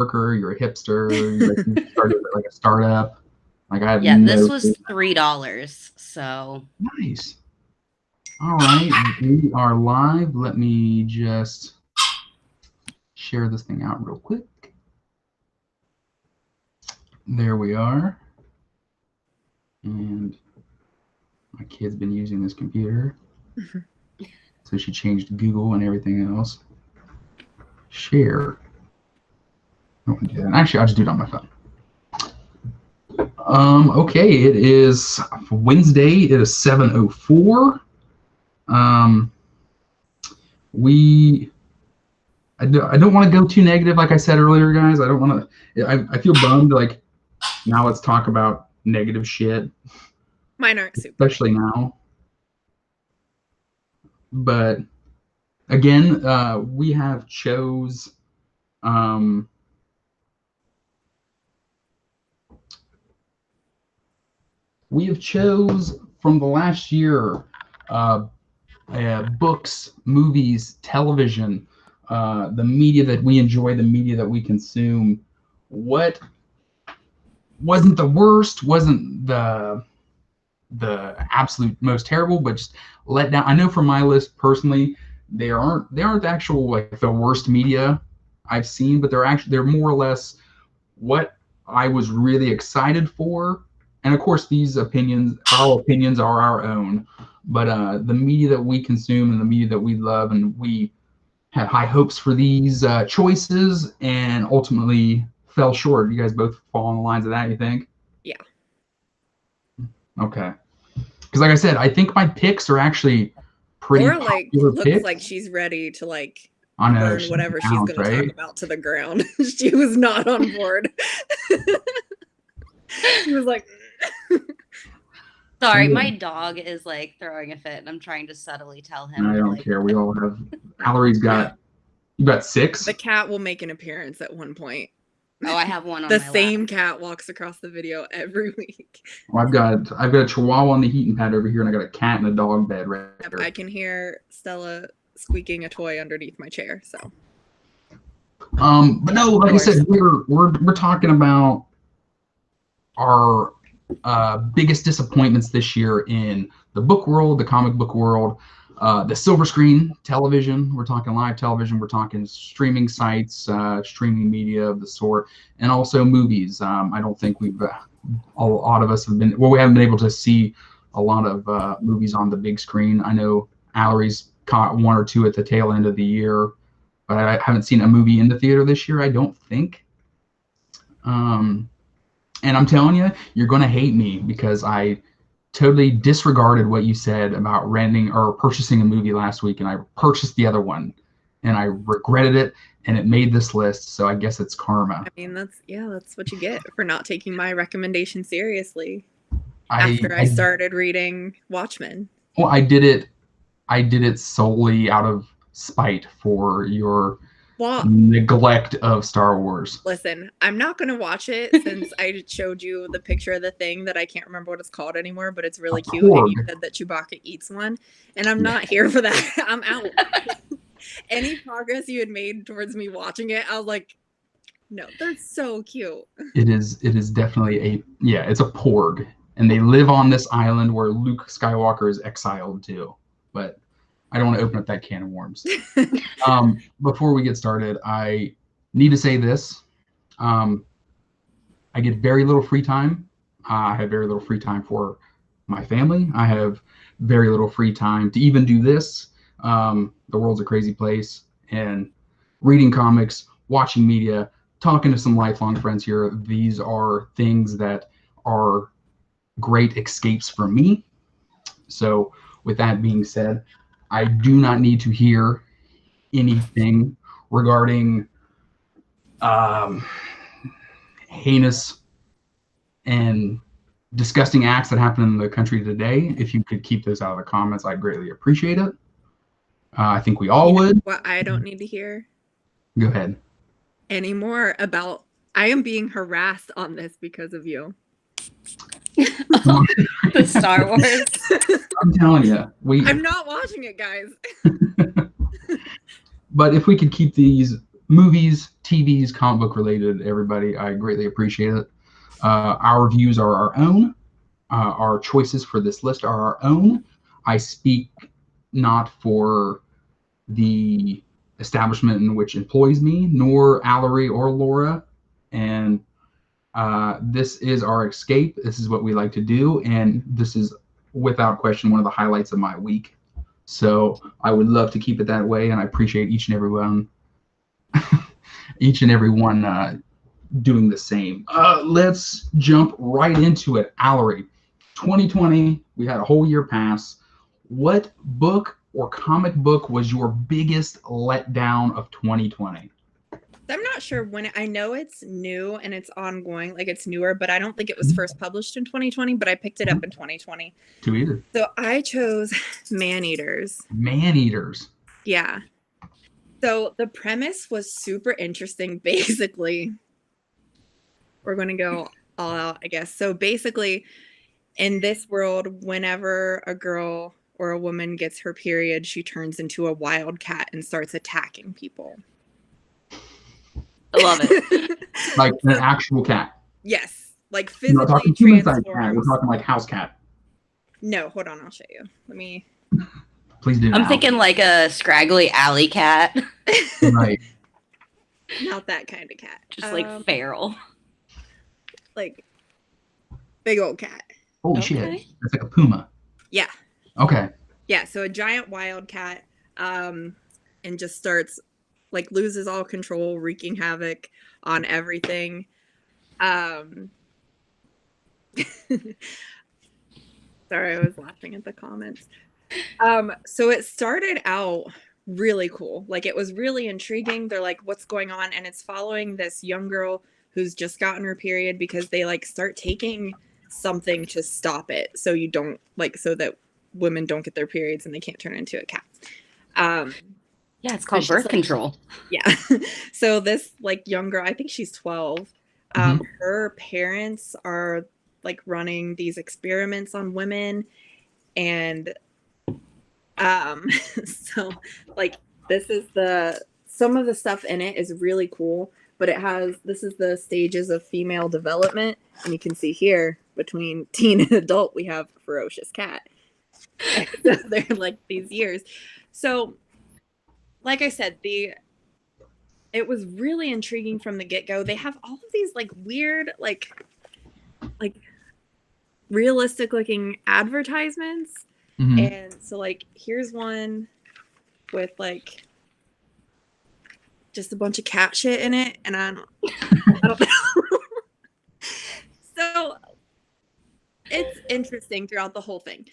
worker, you're a hipster, you started like a startup. Like I have Yeah, no this was clue. $3. So Nice. All right, we are live. Let me just share this thing out real quick. There we are. And my kid's been using this computer. So she changed Google and everything else. Share. I don't want to do that. Actually, I'll just do it on my phone. Okay, it is Wednesday. It is 7:04. Um, we I don't want to go too negative, like I said earlier, guys. I don't want to. I feel bummed. Like now, let's talk about negative shit, Mine aren't super. especially now. But again, we have chose. We have chose from the last year books, movies, television, the media that we enjoy, the media that we consume. What wasn't the worst, wasn't the absolute most terrible, but just let down. I know from my list personally, they aren't the actual like the worst media I've seen, but they're more or less what I was really excited for. And of course, our opinions are our own. But the media that we consume and the media that we love, and we had high hopes for these choices, and ultimately fell short. You guys both fall on the lines of that, you think? Yeah. Okay. Because like I said, I think my picks are actually pretty Laura popular looks picks. like she's ready to I know, burn whatever she's going to talk about to the ground. She was not on board. She was like, sorry, my dog is like throwing a fit, and I'm trying to subtly tell him. I don't care. We all have. Allory's got. You got 6. The cat will make an appearance at one point. Oh, I have one on the my same lap. Cat walks across the video every week. Well, I've got a Chihuahua on the heating pad over here, and I got a cat in a dog bed right there. I can hear Stella squeaking a toy underneath my chair. So. But no, like I said, we're talking about our biggest disappointments this year in the book world, the comic book world, the silver screen television. We're talking live television. We're talking streaming sites, streaming media of the sort, and also movies. I don't think a lot of us have been. Well, we haven't been able to see a lot of movies on the big screen. I know Allory's caught 1 or 2 at the tail end of the year, but I haven't seen a movie in the theater this year, I don't think. And I'm telling you, you're going to hate me because I totally disregarded what you said about renting or purchasing a movie last week, and I purchased the other one, and I regretted it, and it made this list, so I guess it's karma. I mean, that's what you get for not taking my recommendation seriously after I started reading Watchmen. Well, I did it solely out of spite for your neglect of Star Wars. Listen, I'm not going to watch it since I showed you the picture of the thing that I can't remember what it's called anymore, but it's really cute. And you said that Chewbacca eats one, and I'm not here for that. I'm out. Any progress you had made towards me watching it, I was like, no, they're so cute. It is definitely it's a porg, and they live on this island where Luke Skywalker is exiled to. But I don't want to open up that can of worms. Before we get started, I need to say this. I get very little free time. I have very little free time for my family. I have very little free time to even do this. The world's a crazy place. And reading comics, watching media, talking to some lifelong friends here, these are things that are great escapes for me. So with that being said, I do not need to hear anything regarding heinous and disgusting acts that happen in the country today. If you could keep those out of the comments, I'd greatly appreciate it. I think we all would. What I don't need to hear? Go ahead. Anymore about I am being harassed on this because of you. The Star Wars. I'm telling you, I'm not watching it, guys. But if we could keep these movies, TVs, comic book related, everybody. I greatly appreciate it. Our views are our own. Our choices for this list are our own. I speak not for the establishment in which employs me, nor Allory or Laura. And this is our escape. This is what we like to do. And this is, without question, one of the highlights of my week. So I would love to keep it that way. And I appreciate each and every one doing the same. Let's jump right into it. Allory, 2020, we had a whole year pass. What book or comic book was your biggest letdown of 2020? I'm not sure when. I know it's new and it's ongoing, like it's newer, but I don't think it was first published in 2020, but I picked it up in 2020. Two either. So I chose Man-Eaters. Man-Eaters. Yeah. So the premise was super interesting. Basically, we're going to go all out, I guess. So basically, in this world, whenever a girl or a woman gets her period, she turns into a wild cat and starts attacking people. I love it. Like an actual cat. Yes. Like We're not physically talking human-sized cat. transforms. We're talking like house cat. No, hold on. I'll show you. Let me. Please do. I'm thinking like a scraggly alley cat. Right. Not that kind of cat. Just like feral. Like big old cat. Holy shit. That's like a puma. Yeah. Okay. Yeah. So a giant wild cat, and just starts like loses all control, wreaking havoc on everything. Sorry, I was laughing at the comments. So it started out really cool. Like it was really intriguing. They're like, what's going on? And it's following this young girl who's just gotten her period because they like start taking something to stop it. So you don't like, so that women don't get their periods and they can't turn into a cat. Yeah, it's called birth control. Yeah. So this like young girl, I think she's 12. Her parents are like running these experiments on women. And so like this is some of the stuff in it is really cool, but this is the stages of female development. And you can see here between teen and adult, we have a ferocious cat. So they're like these years. So like I said, it was really intriguing from the get-go. They have all of these like weird, like realistic looking advertisements. Mm-hmm. And so like here's one with like just a bunch of cat shit in it, and I don't know. So it's interesting throughout the whole thing.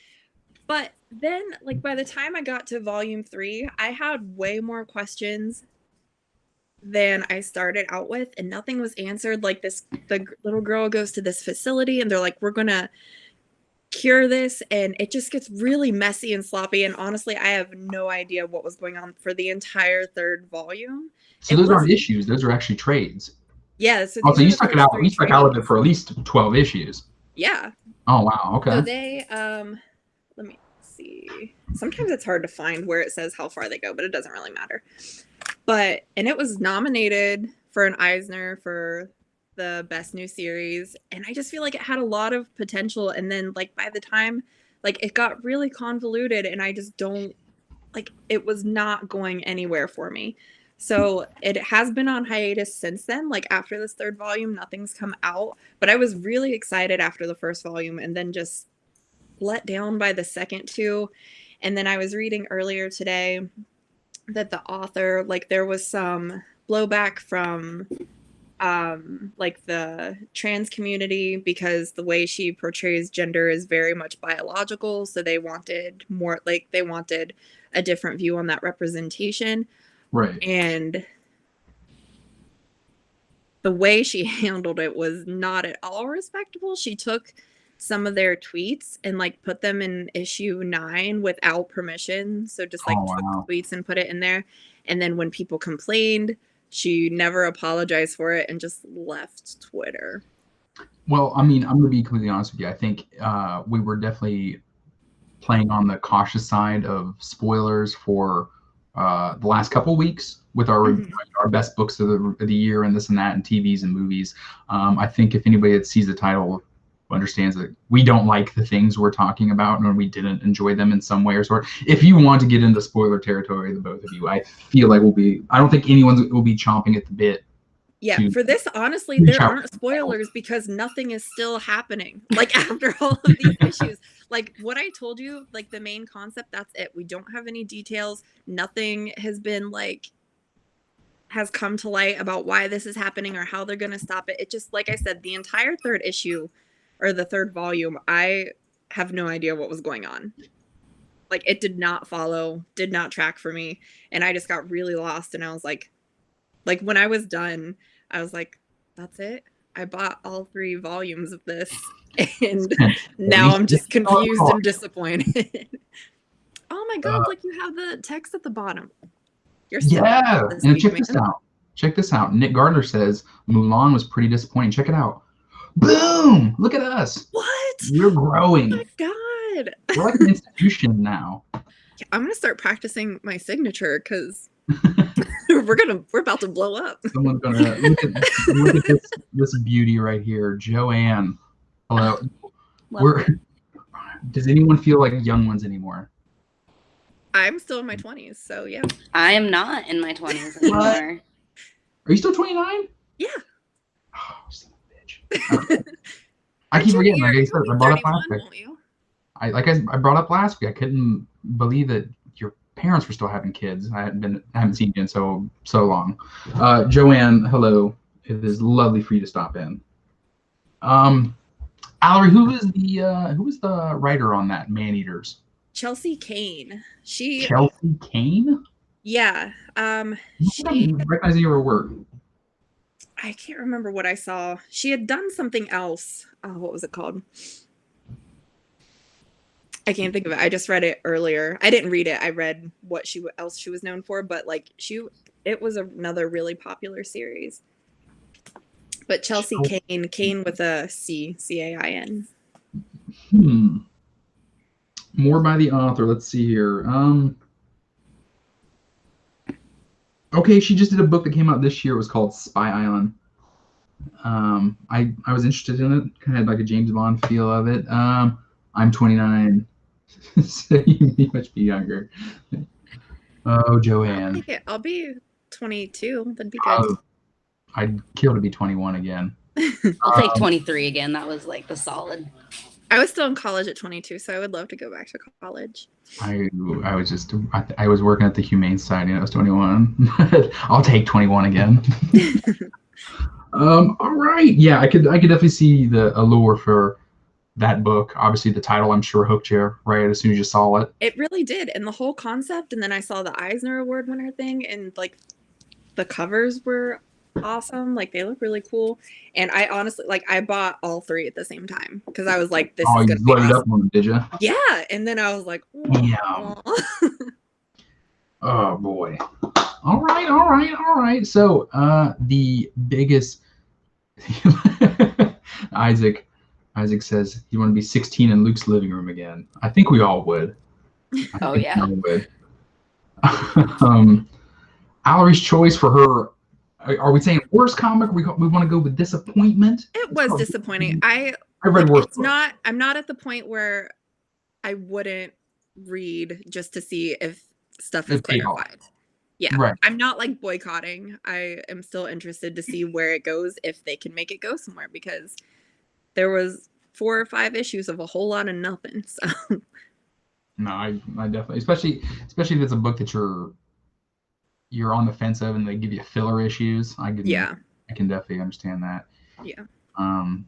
But then, like, by the time I got to volume 3, I had way more questions than I started out with, and nothing was answered. Like, the little girl goes to this facility, and they're like, we're going to cure this, and it just gets really messy and sloppy, and honestly, I have no idea what was going on for the entire 3rd volume. So those aren't issues. Those are actually trades. Yeah. So you stuck it out. You stuck out with it for at least 12 issues. Yeah. Oh, wow. Okay. So they, let me see. Sometimes it's hard to find where it says how far they go, but it doesn't really matter. And it was nominated for an Eisner for the best new series. And I just feel like it had a lot of potential. And then like by the time like it got really convoluted and I just don't like, it was not going anywhere for me. So it has been on hiatus since then. Like after this 3rd volume, nothing's come out, but I was really excited after the 1st volume and then just let down by the 2nd 2. And then I was reading earlier today that the author, like there was some blowback from like the trans community because the way she portrays gender is very much biological. So they wanted more, like they wanted a different view on that representation. Right. And the way she handled it was not at all respectable. She took some of their tweets and like put them in issue 9 without permission. So just like took tweets and put it in there. And then when people complained, she never apologized for it and just left Twitter. Well, I mean, I'm going to be completely honest with you. I think we were definitely playing on the cautious side of spoilers for the last couple weeks with our best books of the year and this and that and TVs and movies. I think if anybody that sees the title understands that we don't like the things we're talking about and we didn't enjoy them in some way or sort. If you want to get into spoiler territory, the both of you, I feel like I don't think anyone will be chomping at the bit. Yeah, for this, honestly, there aren't spoilers because nothing is still happening. Like, after all of these issues, like what I told you, like the main concept, that's it. We don't have any details. Nothing has been has come to light about why this is happening or how they're going to stop it. It just, like I said, the entire third issue or the third volume, I have no idea what was going on. Like, it did not follow, did not track for me. And I just got really lost. And I was like, when I was done, I was like, that's it. I bought all 3 volumes of this. And now I'm just confused and disappointed. Oh my God, like you have the text at the bottom. You're so and check this out. Check this out. Nick Gardner says Mulan was pretty disappointing. Check it out. Boom! Look at us. What? We're growing. Oh my God. We're like an institution now. I'm gonna start practicing my signature because we're about to blow up. Someone's gonna look at this beauty right here, Joanne. Hello. Does anyone feel like young ones anymore? I'm still in my 20s, so yeah. I am not in my 20s anymore. Are you still 29? Yeah. Oh, son of a bitch. I keep forgetting. Like I said, I brought up last week. I brought up last week. I couldn't believe that your parents were still having kids. I haven't seen you in so long. Joanne, hello. It is lovely for you to stop in. Allory, who was the writer on that Man-Eaters? Chelsea Kane. Chelsea Kane? Yeah. I recognize your work. I can't remember what I saw. She had done something else. What was it called? I can't think of it. I just read it earlier. I didn't read it. I read what else she was known for, but it was another really popular series. But Chelsea Kane with a C-A-I-N. More by the author. Let's see here. Okay, she just did a book that came out this year. It was called Spy Island. I was interested in it. Kind of had like a James Bond feel of it. I'm 29, so you must be younger. Oh, Joanne. I'll be 22. That'd be good. I'd kill to be 21 again. I'll take 23 again. That was like the solid. I was still in college at 22, so I would love to go back to college. I was working at the Humane Society and I was 21. I'll take 21 again. All right. Yeah, I could definitely see the allure for that book. Obviously, the title, I'm sure, hooked you right as soon as you saw it. It really did. And the whole concept. And then I saw the Eisner Award winner thing. And like the covers were awesome. Like they look really cool. And I honestly, I bought all 3 at the same time because I was like, this is going to be awesome. Up on them, did you? Yeah. And then I was like, yeah. Oh, boy. All right. So the biggest Isaac says you want to be 16 in Luke's living room again. I think we all would. Oh yeah. Allory's choice for her. Are we saying worst comic? We want to go with disappointment. It was disappointing. I read worse. I'm not at the point where I wouldn't read just to see if stuff is clarified. Yeah, right. I'm not like boycotting. I am still interested to see where it goes, if they can make it go somewhere, because there was 4 or 5 issues of a whole lot of nothing. So no, I definitely, especially if it's a book that you're on the fence of and they give you filler issues. I can definitely understand that. Yeah. And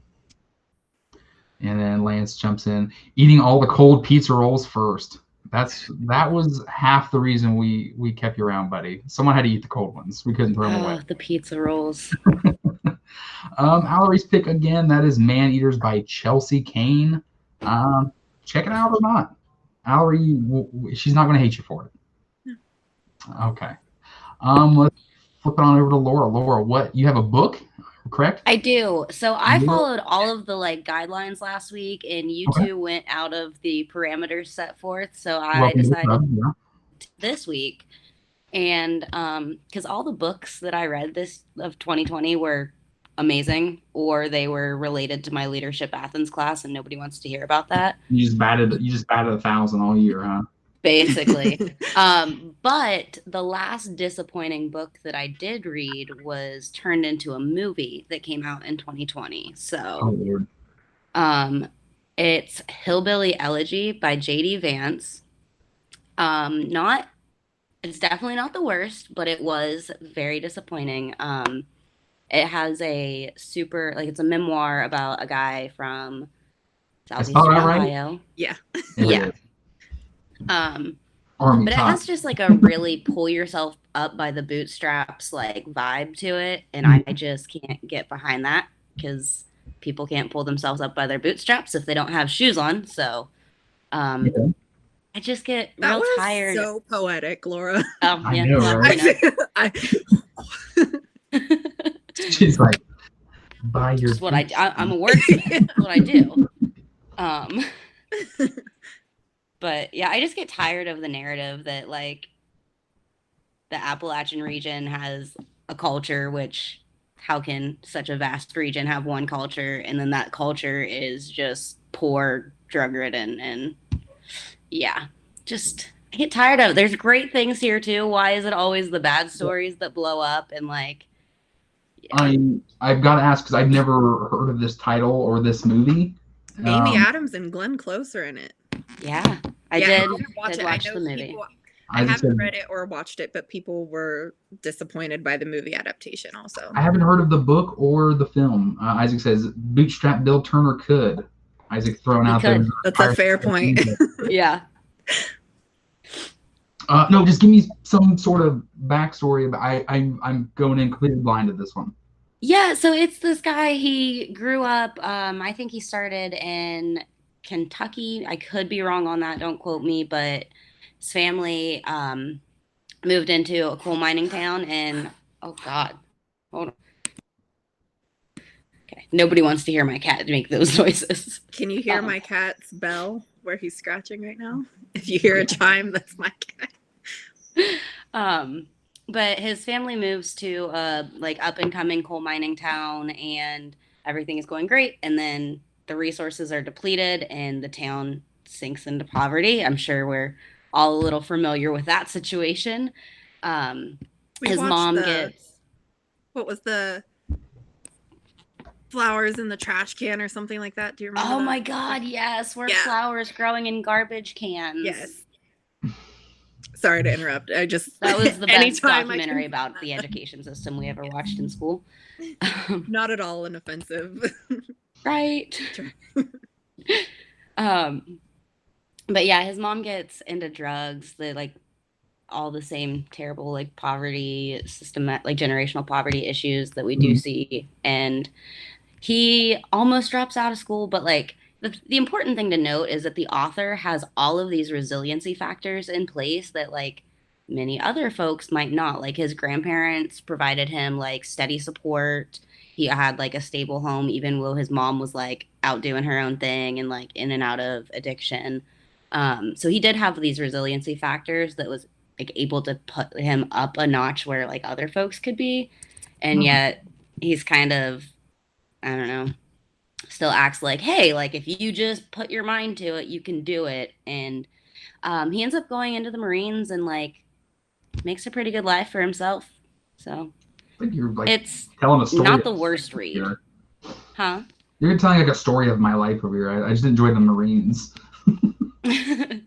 then Lance jumps in, eating all the cold pizza rolls first. That was half the reason we kept you around, buddy. Someone had to eat the cold ones. We couldn't throw them away. The pizza rolls. Allory's pick again. That is Man-Eaters by Chelsea Kane. Check it out or not. Allory, she's not going to hate you for it. No. Okay. Let's flip it on over to Laura. Laura, what? You have a book, correct? I do. So I followed all of the guidelines last week, and you two went out of the parameters set forth. So I decided this week And because all the books that I read this of 2020 were amazing, or they were related to my leadership Athens class, and nobody wants to hear about that. You just batted 1,000 all year, huh? Basically. But the last disappointing book that I did read was turned into a movie that came out in 2020. Oh So Lord. it's Hillbilly Elegy by J.D. Vance. Not It's definitely not the worst, but it was very disappointing. It has a super, like, it's a memoir about a guy from I spelled southeastern that right? Ohio. Yeah. There it Yeah. is. But it Top. has just like a really pull yourself up by the bootstraps like vibe to it, and I just can't get behind that because people can't pull themselves up by their bootstraps if they don't have shoes on. So, Yeah. I just get That real was tired. so poetic, Laura. I Yeah, know, well, right? you know. She's like, buy your. Just what I'm a wordsmith. That's what I do. But yeah, I just get tired of the narrative that like the Appalachian region has a culture, which how can such a vast region have one culture, and then that culture is just poor, drug ridden, and yeah, just I get tired of it. There's great things here too. Why is it always the bad stories that blow up and like? Yeah. I've got to ask because I've never heard of this title or this movie. Amy Adams and Glenn Close are in it. Yeah, I did watch the movie. I haven't read it or watched it, but people were disappointed by the movie adaptation also. I haven't heard of the book or the film. Isaac says, Bootstrap Bill Turner could. Isaac throwing out there. That's a fair point. Yeah. No, just give me some sort of backstory. I'm going in completely blind at this one. Yeah, so it's this guy. He grew up. I think he started in Kentucky. I could be wrong on that. Don't quote me, but his family moved into a coal mining town, and oh God, hold on. Okay, nobody wants to hear my cat make those noises. Can you hear my cat's bell where he's scratching right now? If you hear a chime, that's my cat. But his family moves to a like up and coming coal mining town, and everything is going great, and then the resources are depleted and the town sinks into poverty. I'm sure we're all a little familiar with that situation. His mom gets what was the flowers in the trash can or something like that? Do you remember? Oh my God, yes, where flowers growing in garbage cans. Yes. Sorry to interrupt. That was the best documentary about the education system we ever watched in school. Not at all inoffensive. Right. But yeah, his mom gets into drugs, like all the same terrible like poverty system, like generational poverty issues that we do see, and he almost drops out of school, but like the important thing to note is that the author has all of these resiliency factors in place that like many other folks might not. Like his grandparents provided him like steady support. He had like a stable home, even though his mom was like out doing her own thing and like in and out of addiction. So he did have these resiliency factors that was like able to put him up a notch where like other folks could be. And yet he's kind of, I don't know, still acts like, hey, like if you just put your mind to it, you can do it. And he ends up going into the Marines and like makes a pretty good life for himself. So I think you're like it's telling a story. Not the worst read. Here. Huh? You're telling like a story of my life over here. I just enjoy the Marines.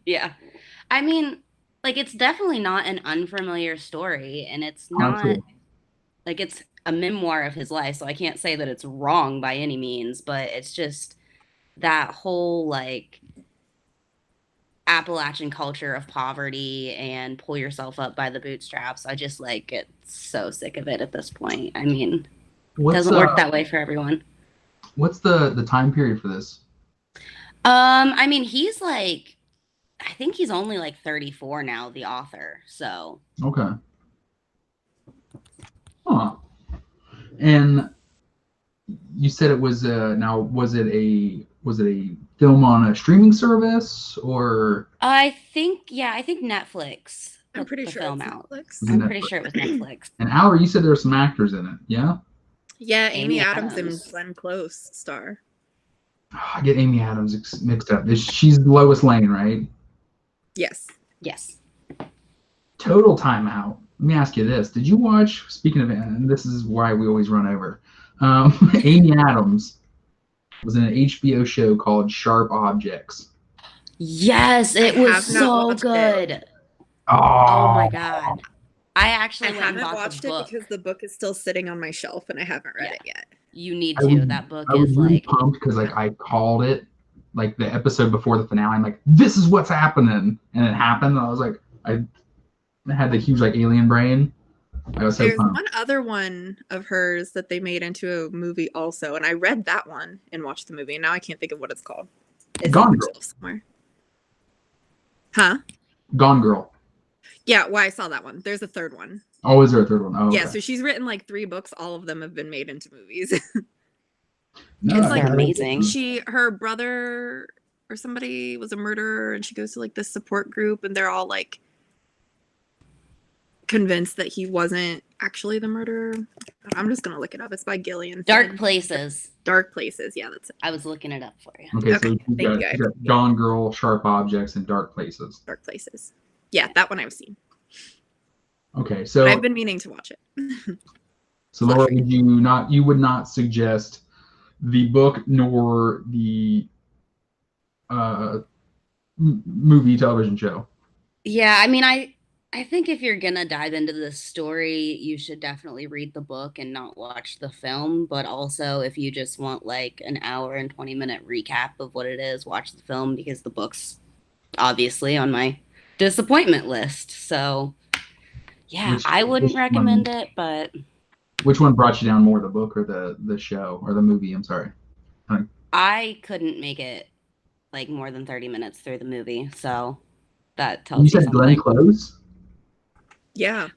Yeah. I mean, like it's definitely not an unfamiliar story, and it's not like it's a memoir of his life, so I can't say that it's wrong by any means, but it's just that whole like Appalachian culture of poverty and pull yourself up by the bootstraps. I just like get so sick of it at this point. I mean, it doesn't work that way for everyone. What's the time period for this? I mean, he's like, I think he's only like 34 now, the author. So okay. Huh. And you said it was now was it a film on a streaming service or? I think Netflix I'm pretty the sure film it's out. Netflix. I'm Netflix. pretty sure it was Netflix. And Allory, you said there's some actors in it, yeah? Yeah, Amy Adams and Adams. Glenn Close star. I get Amy Adams mixed up. She's Lois Lane, right? Yes. Yes. Total timeout. Let me ask you this. Did you watch, speaking of, and this is why we always run over, Amy Adams was in an HBO show called Sharp Objects. Yes, it I was have not so watched good. it. Oh my God. I I actually went and haven't bought watched the it book. because the book is still sitting on my shelf and I haven't read Yeah. it yet. You need I to. was- That book I was is really like, pumped because like I called it like the episode before the finale. I'm like, this is what's happening, and it happened. And I was like, I had the huge like alien brain. I was so There's pumped. one other one of hers that they made into a movie also, and I read that one and watched the movie, and now I can't think of what it's called. It's Gone on my Girl. shelf somewhere. Huh? Gone Girl. Yeah, well, I saw that one. There's a third one. Oh, is there a third one? Oh, Yeah, okay. so she's written like 3 books. All of them have been made into movies. No, it's I like gotta- amazing. her brother or somebody was a murderer, and she goes to like this support group, and they're all like convinced that he wasn't actually the murderer. I'm just gonna look it up. It's by Gillian. Dark Flynn. Places. Dark Places. Yeah, that's it. I was looking it up for you. Okay, so Okay, you thank got, you. you got Gone Girl, Sharp Objects, and Dark Places. Dark Places. Yeah, that one I've seen. Okay, so I've been meaning to watch it. so Laura, you would not suggest the book nor the movie television show. Yeah, I mean, I think if you're gonna dive into this story, you should definitely read the book and not watch the film. But also, if you just want like an hour and 20-minute recap of what it is, watch the film, because the book's obviously on my disappointment list. So yeah, I wouldn't recommend it, but Which one brought you down more, the book or the show or the movie? I'm sorry. I couldn't make it like more than 30 minutes through the movie. So that tells You you said something. Glenn Close? Yeah,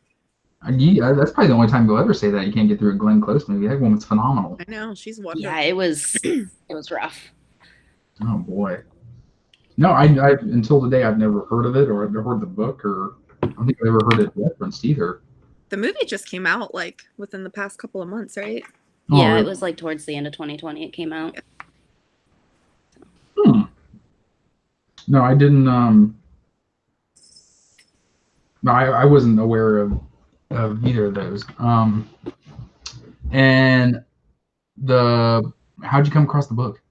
That's probably the only time you'll ever say that you can't get through a Glenn Close movie. That woman's phenomenal. I know. She's wonderful. Yeah, it was rough. Oh boy. No, I until today I've never heard of it or I've never heard the book or I don't think I've ever heard it referenced either. The movie just came out like within the past couple of months, right? Oh, Yeah, really? it was like towards the end of 2020 it came out. No, I didn't. No, I wasn't aware of either of those. And how'd you come across the book?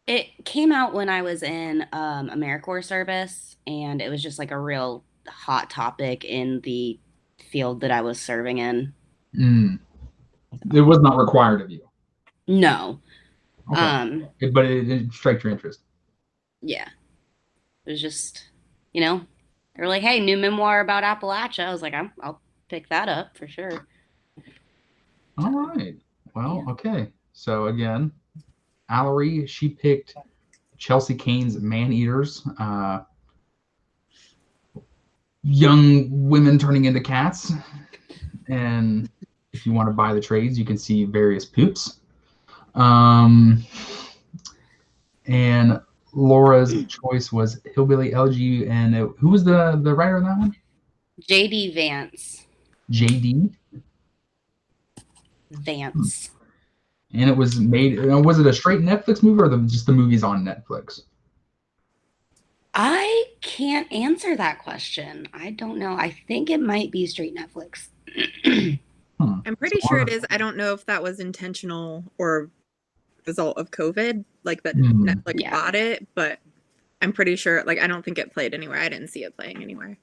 It came out when I was in AmeriCorps service, and it was just like a real hot topic in the field that I was serving in. It was not required of you. No. Okay. But it struck your interest. Yeah. It was just, they were like, hey, new memoir about Appalachia. I was like, I'll pick that up for sure. All right. Well, okay. So again, Allory, she picked Chelsea Cain's Man Eaters. Young women turning into cats. And if you want to buy the trades, you can see various poops. And Laura's choice was Hillbilly LG, and who was the writer on that one? J.D. Vance. J.D. Vance. And it was made. Was it a straight Netflix movie or just the movies on Netflix? I can't answer that question. I don't know. I think it might be straight Netflix. I'm pretty sure it is. I don't know if that was intentional or result of COVID, like that Netflix bought it, but I'm pretty sure. Like, I don't think it played anywhere. I didn't see it playing anywhere,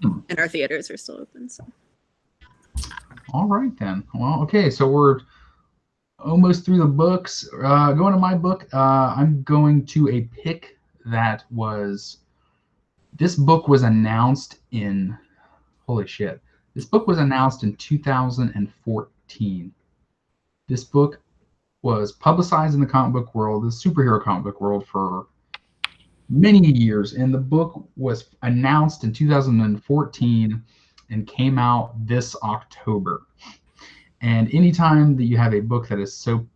and our theaters are still open. So. All right then. Well, okay. So we're almost through the books. Going to my book, I'm going to a pick that was. This book was announced in. Holy shit! This book was announced in 2014. This book was publicized in the comic book world, the superhero comic book world, for many years. And the book was announced in 2014 and came out this October. And anytime that you have a book that is so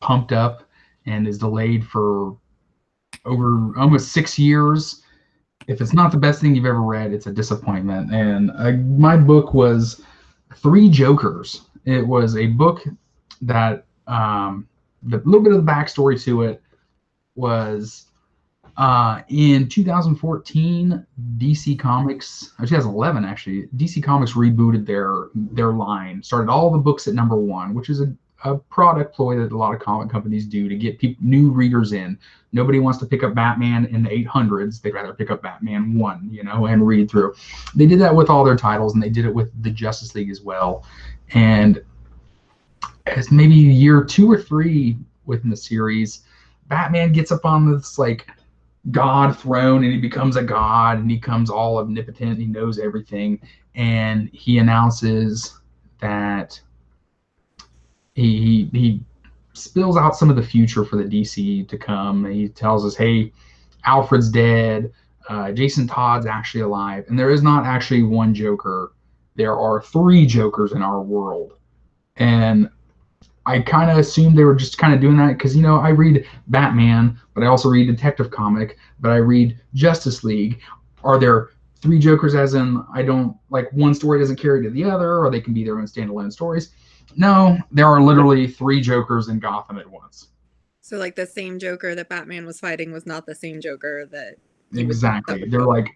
pumped up and is delayed for over almost 6 years. If it's not the best thing you've ever read, it's a disappointment. And my book was Three Jokers. It was a book that the little bit of the backstory to it was in 2014, DC Comics, or 2011 actually, DC Comics rebooted their line, started all the books at #1, which is a product ploy that a lot of comic companies do to get new readers in. Nobody wants to pick up Batman in the 800s. They'd rather pick up Batman 1, and read through. They did that with all their titles, and they did it with the Justice League as well. And as maybe year 2 or 3 within the series, Batman gets up on this like god throne, and he becomes a god, and he becomes all omnipotent. He knows everything, and he announces that he spills out some of the future for the DC to come. He tells us, hey, Alfred's dead, Jason Todd's actually alive, and there is not actually one Joker. There are 3 Jokers in our world. And I kind of assumed they were just kind of doing that because, I read Batman, but I also read Detective Comic, but I read Justice League. Are there 3 Jokers, as in I don't, like, one story doesn't carry to the other, or they can be their own standalone stories? No, there are literally 3 Jokers in Gotham at once. So, like, the same Joker that Batman was fighting was not the same Joker that... Exactly. They're like...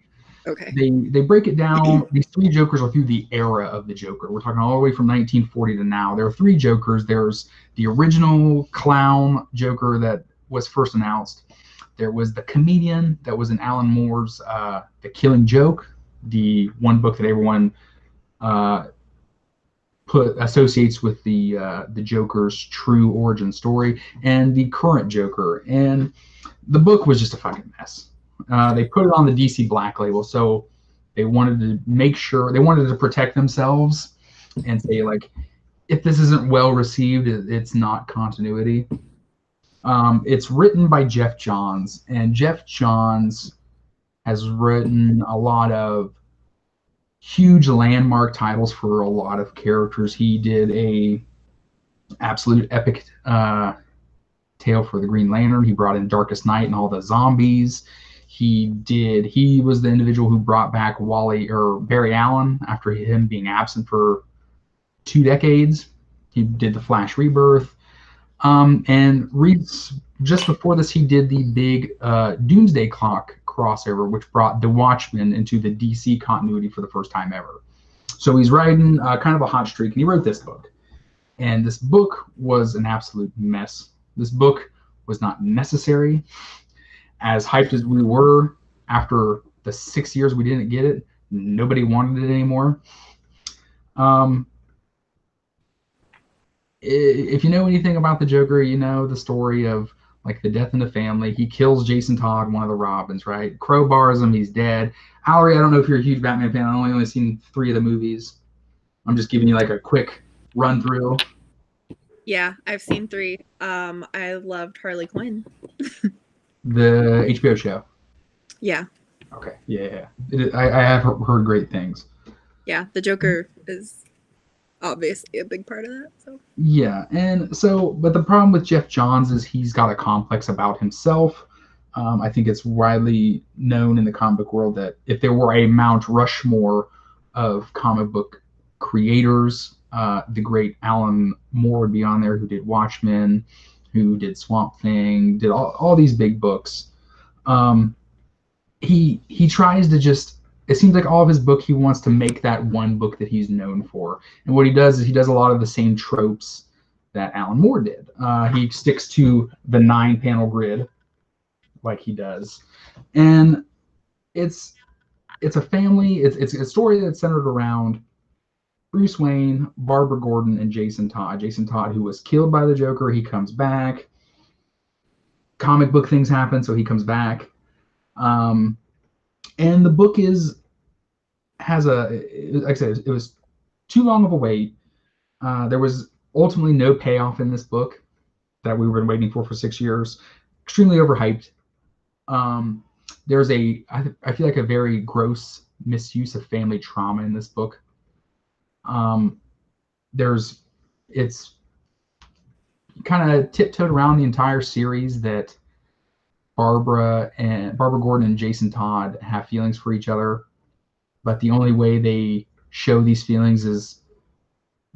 Okay. They break it down. These 3 Jokers are through the era of the Joker. We're talking all the way from 1940 to now. There are 3 Jokers. There's the original clown Joker that was first announced. There was the comedian that was in Alan Moore's The Killing Joke, the one book that everyone associates with the Joker's true origin story, and the current Joker. And the book was just a fucking mess. They put it on the DC Black Label, so they wanted to make sure, they wanted to protect themselves and say, like, if this isn't well received, it's not continuity. It's written by Jeff Johns, and Jeff Johns has written a lot of huge landmark titles for a lot of characters. He did a absolute epic tale for the Green Lantern. He brought in Darkest Night and all the zombies. He was the individual who brought back Barry Allen after him being absent for 2 decades. He did the Flash Rebirth. And just before this, he did the big Doomsday Clock crossover, which brought The Watchmen into the DC continuity for the first time ever. So he's riding kind of a hot streak, and he wrote this book. And this book was an absolute mess. This book was not necessary. As hyped as we were after the 6 years we didn't get it, nobody wanted it anymore. If you know anything about the Joker, you know the story of, like, the death in the family. He kills Jason Todd, one of the Robins, right? Crowbars him, he's dead. Allory, I don't know if you're a huge Batman fan. I've only seen 3 of the movies. I'm just giving you like a quick run through. Yeah, I've seen 3. I loved Harley Quinn. The HBO show. Yeah. Okay. Yeah. I have heard great things. Yeah, the Joker is obviously a big part of that. So. Yeah, and so, but the problem with Jeff Johns is he's got a complex about himself. I think it's widely known in the comic book world that if there were a Mount Rushmore of comic book creators, the great Alan Moore would be on there, who did Watchmen, who did Swamp Thing, did all these big books. He tries to just, it seems like all of his book, he wants to make that one book that he's known for. And what he does is he does a lot of the same tropes that Alan Moore did. He sticks to the 9-panel grid like he does. And it's a family, it's a story that's centered around Bruce Wayne, Barbara Gordon, and Jason Todd. Jason Todd, who was killed by the Joker, he comes back. Comic book things happen, so he comes back. And the book has like I said, it was too long of a wait. There was ultimately no payoff in this book that we've been waiting for 6 years. Extremely overhyped. There's I feel like a very gross misuse of family trauma in this book. It's kind of tiptoed around the entire series that Barbara Gordon and Jason Todd have feelings for each other, but the only way they show these feelings is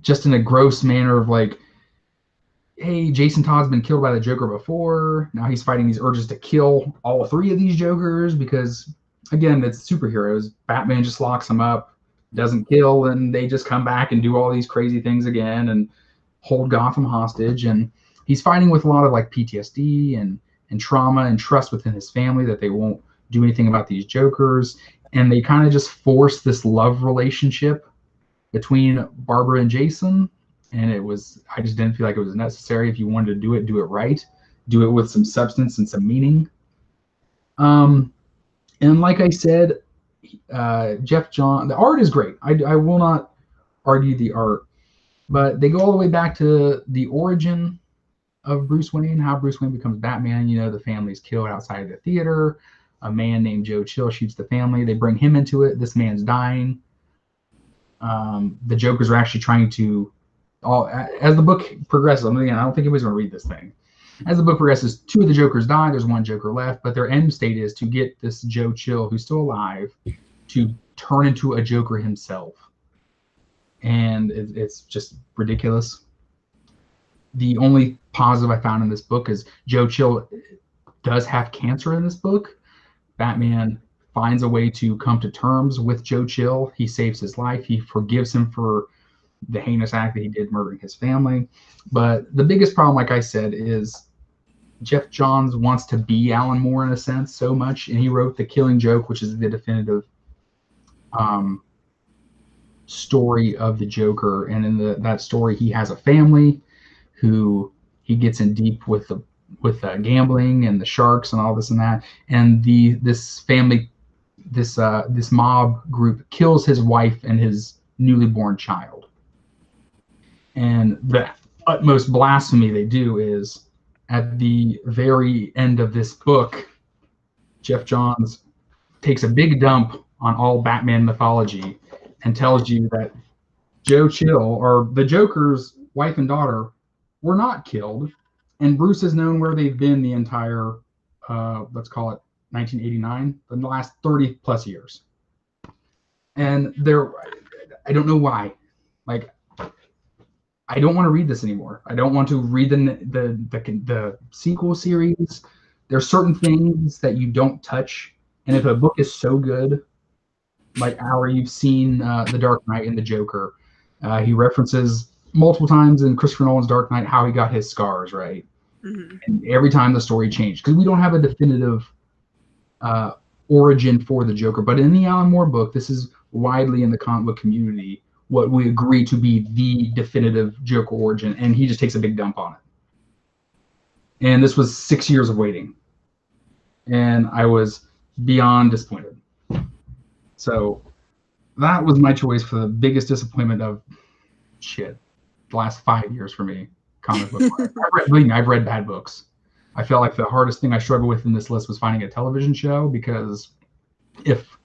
just in a gross manner of like, hey, Jason Todd's been killed by the Joker before. Now he's fighting these urges to kill all three of these Jokers because, again, it's superheroes. Batman just locks them up, doesn't kill, and they just come back and do all these crazy things again and hold Gotham hostage. And he's fighting with a lot of like PTSD and trauma and trust within his family that they won't do anything about these Jokers. And they kind of just force this love relationship between Barbara and Jason. And I just didn't feel like it was necessary. If you wanted to do it right. Do it with some substance and some meaning. And like I said, Jeff Johns, the art is great. I will not argue the art, but they go all the way back to the origin of Bruce Wayne, how Bruce Wayne becomes Batman. You know, the family's killed outside of the theater. A man named Joe Chill shoots the family. They bring him into it. This man's dying. The Jokers are actually trying to, as the book progresses, I don't think anybody's going to read this thing. As the book progresses, 2 of the Jokers die. There's 1 Joker left, but their end state is to get this Joe Chill, who's still alive, to turn into a Joker himself. And it's just ridiculous. The only positive I found in this book is Joe Chill does have cancer in this book. Batman finds a way to come to terms with Joe Chill. He saves his life. He forgives him for the heinous act that he did, murdering his family. But the biggest problem, like I said, is Jeff Johns wants to be Alan Moore in a sense so much, and he wrote The Killing Joke, which is the definitive story of the Joker. And in that story, he has a family who he gets in deep with gambling and the sharks and all this and that. And this family, this mob group kills his wife and his newly born child. And the utmost blasphemy they do is at the very end of this book, Jeff Johns takes a big dump on all Batman mythology and tells you that Joe Chill, or the Joker's wife and daughter, were not killed, and Bruce has known where they've been the entire, let's call it 1989, in the last 30 plus years. And I don't know why. Like, I don't want to read this anymore. I don't want to read the sequel series. There's certain things that you don't touch, and if a book is so good, like Allory, you've seen The Dark Knight and the Joker. He references multiple times in Christopher Nolan's Dark Knight how he got his scars, right? Mm-hmm. And every time the story changed, because we don't have a definitive origin for the Joker. But in the Alan Moore book, this is widely in the comic book community what we agree to be the definitive Joker origin, and he just takes a big dump on it. And this was 6 years of waiting, and I was beyond disappointed. So that was my choice for the biggest disappointment of the last 5 years for me. Comic book. I've read bad books. I felt like the hardest thing I struggled with in this list was finding a television show, because if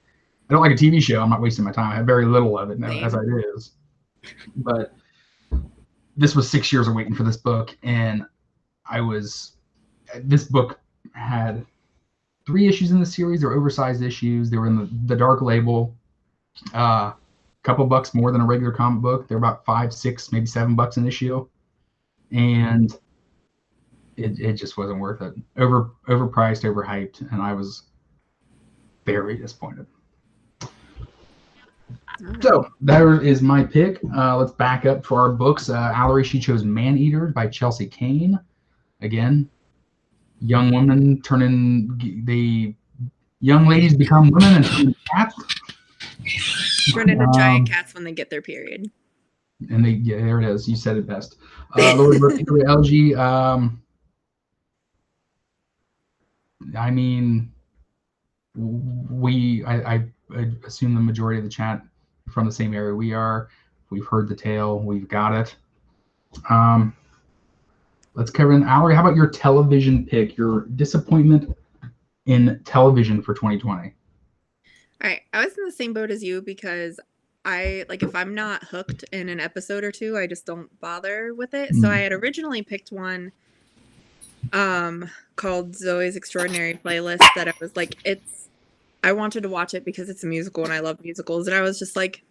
I don't like a TV show, I'm not wasting my time. I have very little of it now, as it is. But this was 6 years of waiting for this book, and this book had 3 issues in the series. They were oversized issues. They were in the dark label. Couple bucks more than a regular comic book. They're about $5, $6, maybe $7 an issue, and it just wasn't worth it. Overpriced, overhyped, and I was very disappointed. So that is my pick. Let's back up for our books. Allory, she chose Maneater by Chelsea Kane. Again, young woman the young ladies become women and turn into cats. Turn into giant cats when they get their period. And there it is. You said it best. Lord LG. I mean, I assume the majority of the chat from the same area we are. We've heard the tale. We've got it. Let's cover in. Allory, how about your television pick? Your disappointment in television for 2020. All right. I was in the same boat as you, because if I'm not hooked in an episode or two, I just don't bother with it. So I had originally picked one called Zoe's Extraordinary Playlist that I was like, I wanted to watch it because it's a musical and I love musicals, and I was just like,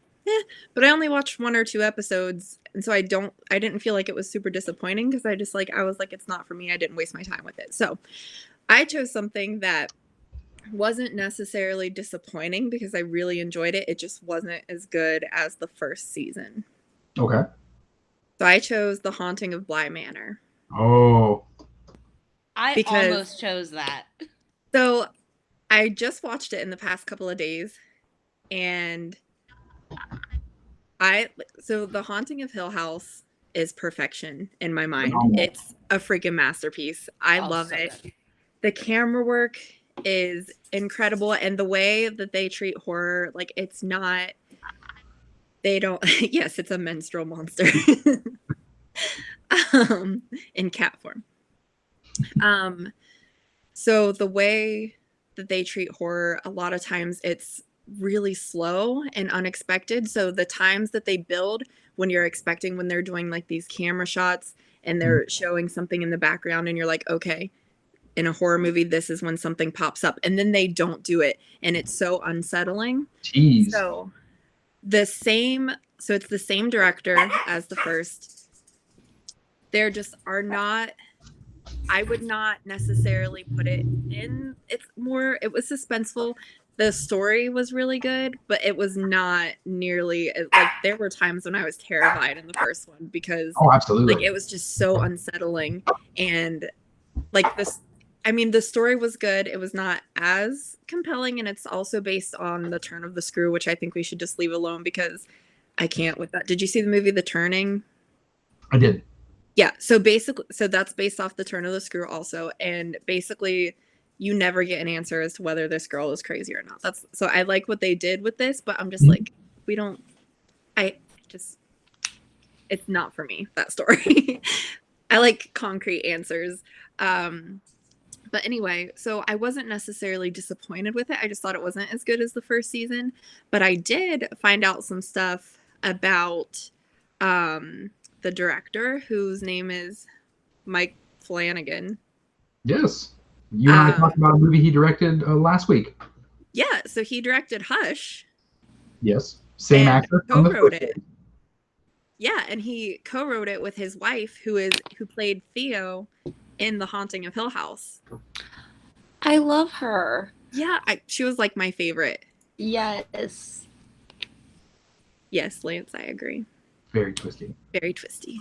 but I only watched 1 or 2 episodes, and so I didn't feel like it was super disappointing because I was like, it's not for me. I didn't waste my time with it. So I chose something that wasn't necessarily disappointing because I really enjoyed it. It just wasn't as good as the first season. Okay. So I chose The Haunting of Bly Manor. Oh. I almost chose that. So I just watched it in the past couple of days, and so The Haunting of Hill House is perfection in my mind. It's a freaking masterpiece. I love it. Good. The camera work is incredible, and the way that they treat horror, like it's not, they don't, yes, it's a menstrual monster in cat form. So the way that they treat horror, a lot of times it's really slow and unexpected. So the times that they build when you're expecting, when they're doing like these camera shots and they're showing something in the background and you're like, okay, in a horror movie, this is when something pops up, and then they don't do it. And it's so unsettling. Jeez. So it's the same director as the first. There just are not, I would not necessarily put it in. It was suspenseful. The story was really good, but it was not nearly like, there were times when I was terrified in the first one because absolutely. Like it was just so unsettling. And like this, I mean, the story was good. It was not as compelling, and it's also based on The Turn of the Screw, which I think we should just leave alone because I can't with that. Did you see the movie The Turning? I did. Yeah, so that's based off The Turn of the Screw also, and basically you never get an answer as to whether this girl is crazy or not. So I like what they did with this, but I'm just like, it's not for me, that story. I like concrete answers. But anyway, so I wasn't necessarily disappointed with it. I just thought it wasn't as good as the first season, but I did find out some stuff about the director, whose name is Mike Flanagan. Yes. You and I talked about a movie he directed last week. Yeah, so he directed Hush. Yes. Same actor. Co-wrote it. Yeah, and he co-wrote it with his wife, who played Theo in The Haunting of Hill House. I love her. Yeah, she was like my favorite. Yes. Yes, Lance, I agree. Very twisty. Very twisty.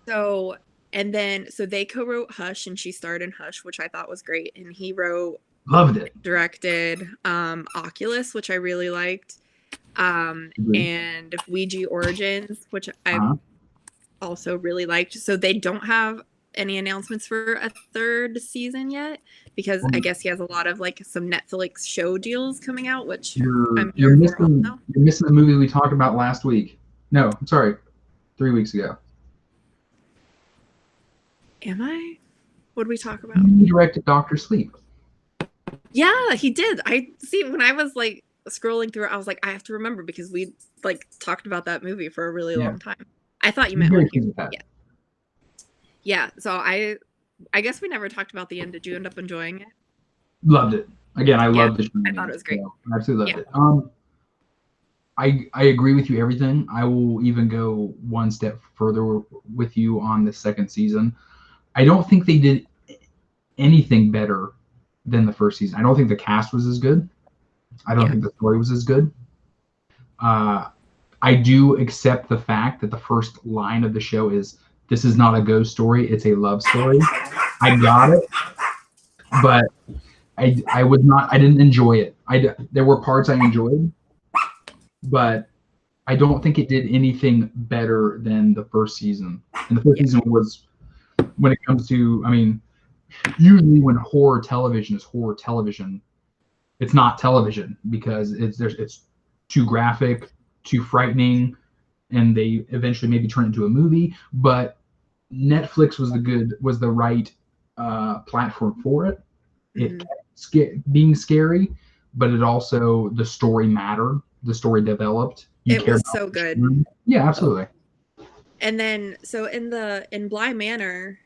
So they co-wrote Hush, and she starred in Hush, which I thought was great. And he loved it. Directed Oculus, which I really liked. And Ouija Origins, which I also really liked. So they don't have any announcements for a third season yet because I guess he has a lot of like some Netflix show deals coming out, which you're missing the movie we talked about last week. No, I'm sorry, 3 weeks ago. Am I? What did we talk about? He directed Dr. Sleep. Yeah, he did. I see when I was like scrolling through it, I was like, I have to remember because we like talked about that movie for a really long time. I thought you meant yeah. So I guess we never talked about the end. Did you end up enjoying it? Loved it. Again, I loved it. I thought it was great. So, I absolutely loved it. I agree with you everything. I will even go one step further with you on the second season. I don't think they did anything better than the first season. I don't think the cast was as good. I don't think the story was as good. I do accept the fact that the first line of the show is, "This is not a ghost story, it's a love story." I got it, but I didn't enjoy it. There were parts I enjoyed, but I don't think it did anything better than the first season. And the first season was, when it comes to, I mean, usually when horror television is horror television, it's not television because it's too graphic, too frightening, and they eventually maybe turn it into a movie. But Netflix was the right platform for it. It kept being scary, but it also, the story mattered. The story developed. It was so good. Yeah, absolutely. And then so in Bly Manor,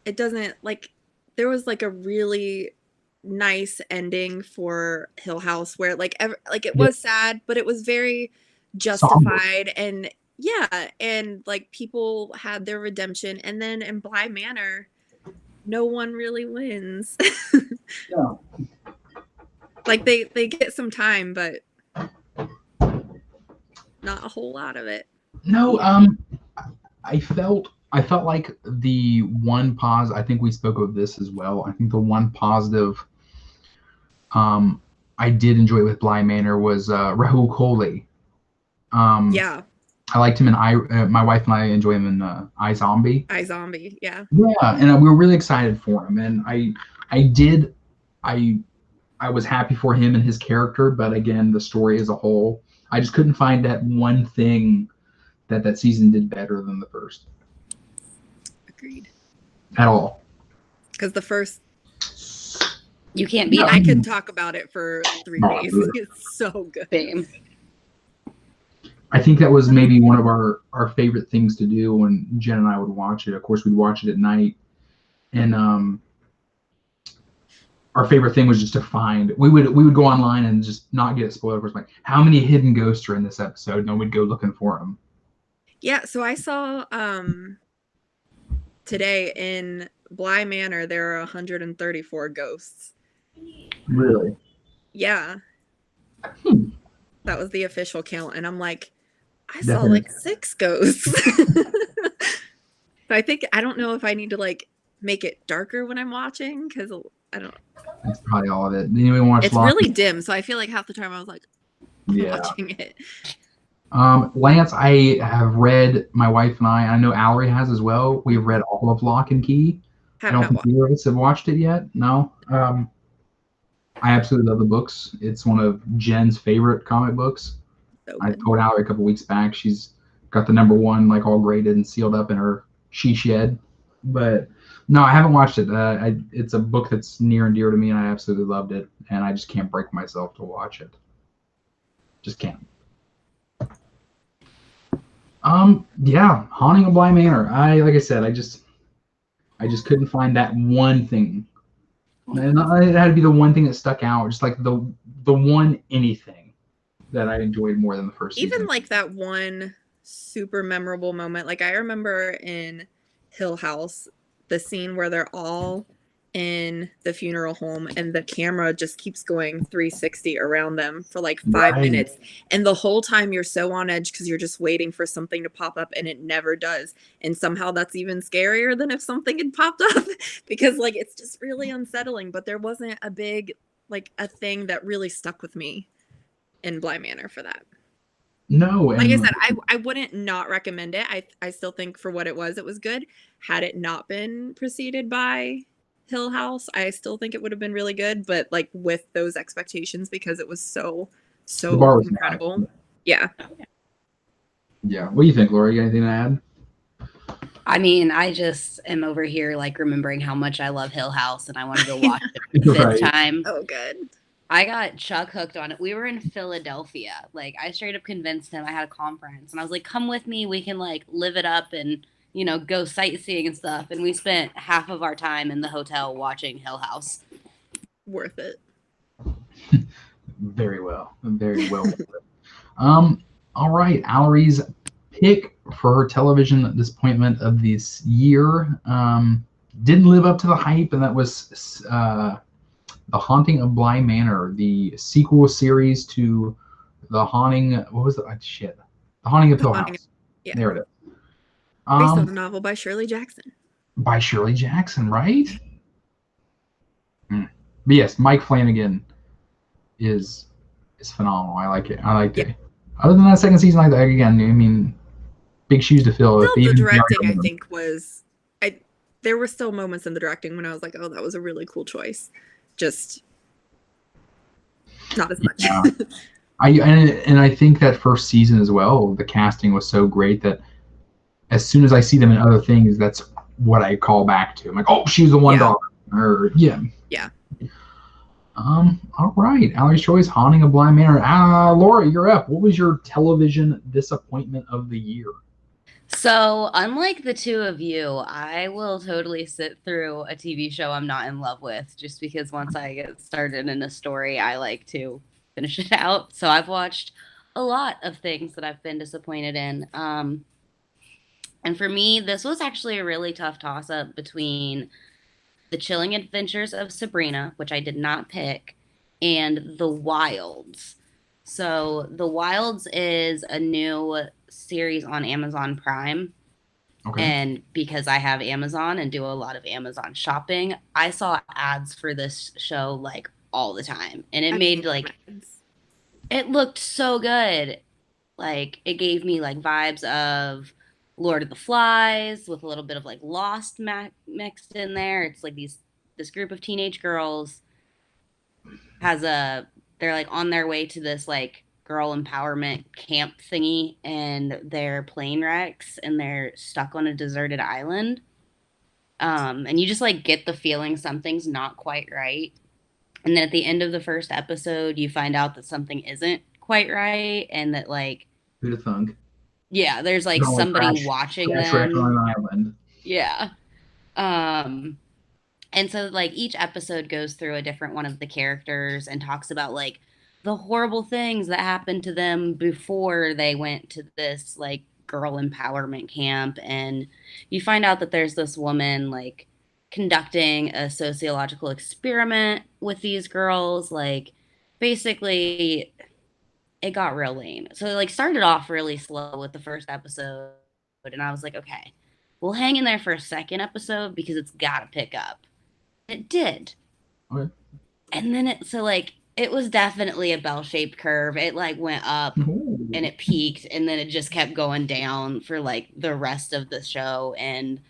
it doesn't like there was like a really nice ending for Hill House where like it Yeah. was sad, but it was very Somber. justified and yeah, and like people had their redemption. And then in Bly Manor, no one really wins. Yeah. Like they get some time, but not a whole lot of it. No, Yeah. I felt like the one pause. I think we spoke of this as well. I think the one positive um I did enjoy with Bly Manor was Rahul Kohli. Yeah. I liked him in my wife and I enjoy him in iZombie. iZombie, yeah. Yeah, and we were really excited for him, and I did I I was happy for him and his character, but again, the story as a whole, I just couldn't find that one thing that season did better than the first Agreed. at all. Because the first, You can't beat I could talk about it for 3 Oh, days. good. It's so good. Same. I think that was maybe one of our favorite things to do when Jen and I would watch it. Of course, we'd watch it at night, and our favorite thing was just to find. We would go online and just not get spoiled. For like, how many hidden ghosts are in this episode? And then we'd go looking for them. Yeah, so I saw today in Bly Manor there are 134 ghosts. Really? Yeah. Hmm. That was the official count, and I'm like, I That saw is- like 6 ghosts. But I don't know if I need to like make it darker when I'm watching because I don't. That's probably all of it. Did anyone watch It's Lost? really dim, so I feel like half the time I was like watching it. Lance, I have read, my wife and I know Allory has as well. We've read all of Lock and Key. I Have don't not think watched. either of us have watched it yet. No. I absolutely love the books. It's one of Jen's favorite comic books. So I good. told Allory a couple weeks back. She's got the #1 like all graded and sealed up in her she shed. But no, I haven't watched it. It's a book that's near and dear to me, and I absolutely loved it. And I just can't break myself to watch it. Just can't. Yeah, Haunting of Bly Manor. Like I said, I just couldn't find that one thing. And it had to be the one thing that stuck out, just like the one anything that I enjoyed more than the first Even season. like that one super memorable moment. Like I remember in Hill House, the scene where they're all in the funeral home and the camera just keeps going 360 around them for like 5 Right. minutes. And the whole time you're so on edge because you're just waiting for something to pop up and it never does. And somehow that's even scarier than if something had popped up because like it's just really unsettling. But there wasn't a big, like a thing that really stuck with me in Bly Manor for that. No, Like I said, I wouldn't not recommend it. I still think for what it was good. Had it not been preceded by Hill House, I still think it would have been really good. But like with those expectations, because it was so the bar was incredible. high. Yeah. Yeah. What do you think, Laura? You got anything to add? I mean, I just am over here like remembering how much I love Hill House and I want to go watch it for the Right. fifth time. Oh, good. I got Chuck hooked on it. We were in Philadelphia. Like I straight up convinced him. I had a conference and I was like, come with me. We can like live it up and, you know, go sightseeing and stuff. And we spent half of our time in the hotel watching Hill House. Worth it. Very well. Very well. All right. Allory's pick for her television disappointment of this year didn't live up to the hype, and that was The Haunting of Bly Manor, the sequel series to The Haunting. What was it? Shit. The Haunting of Hill House. Yeah. There it is. Based on a novel by Shirley Jackson. By Shirley Jackson, right? But yes, Mike Flanagan is phenomenal. I like it. it. Other than that second season, again, I mean, big shoes to fill. Still, the directing, I think, was there were still moments in the directing when I was like, oh, that was a really cool choice. Just not as much. Yeah. I think that first season as well, the casting was so great that as soon as I see them in other things, that's what I call back to. I'm like, oh, she's the one daughter. Or yeah. All right. Allory's choice, Haunting of Bly Manor. Laura, you're up. What was your television disappointment of the year? So, unlike the two of you, I will totally sit through a TV show I'm not in love with just because once I get started in a story, I like to finish it out. So, I've watched a lot of things that I've been disappointed in. And for me, this was actually a really tough toss up between The Chilling Adventures of Sabrina, which I did not pick, and The Wilds. So, The Wilds is a new series on Amazon Prime. Okay. And because I have Amazon and do a lot of Amazon shopping, I saw ads for this show like all the time. And it made like, it looked so good. Like, it gave me like vibes of Lord of the Flies with a little bit of like Lost mixed in there. It's like this group of teenage girls they're like on their way to this like girl empowerment camp thingy, and their plane wrecks and they're stuck on a deserted island. And you just like get the feeling something's not quite right. And then at the end of the first episode, you find out that something isn't quite right, and that like Who'd have thunk? Yeah, there's like No, somebody watching crash them. on an island. Yeah. And so like each episode goes through a different one of the characters and talks about like the horrible things that happened to them before they went to this like girl empowerment camp. And you find out that there's this woman like conducting a sociological experiment with these girls. Like basically it got real lame. So it like started off really slow with the first episode, and I was like, okay, we'll hang in there for a second episode because it's got to pick up. It did. Okay. And then it was definitely a bell-shaped curve. It like went up Ooh. and it peaked, and then it just kept going down for like the rest of the show. And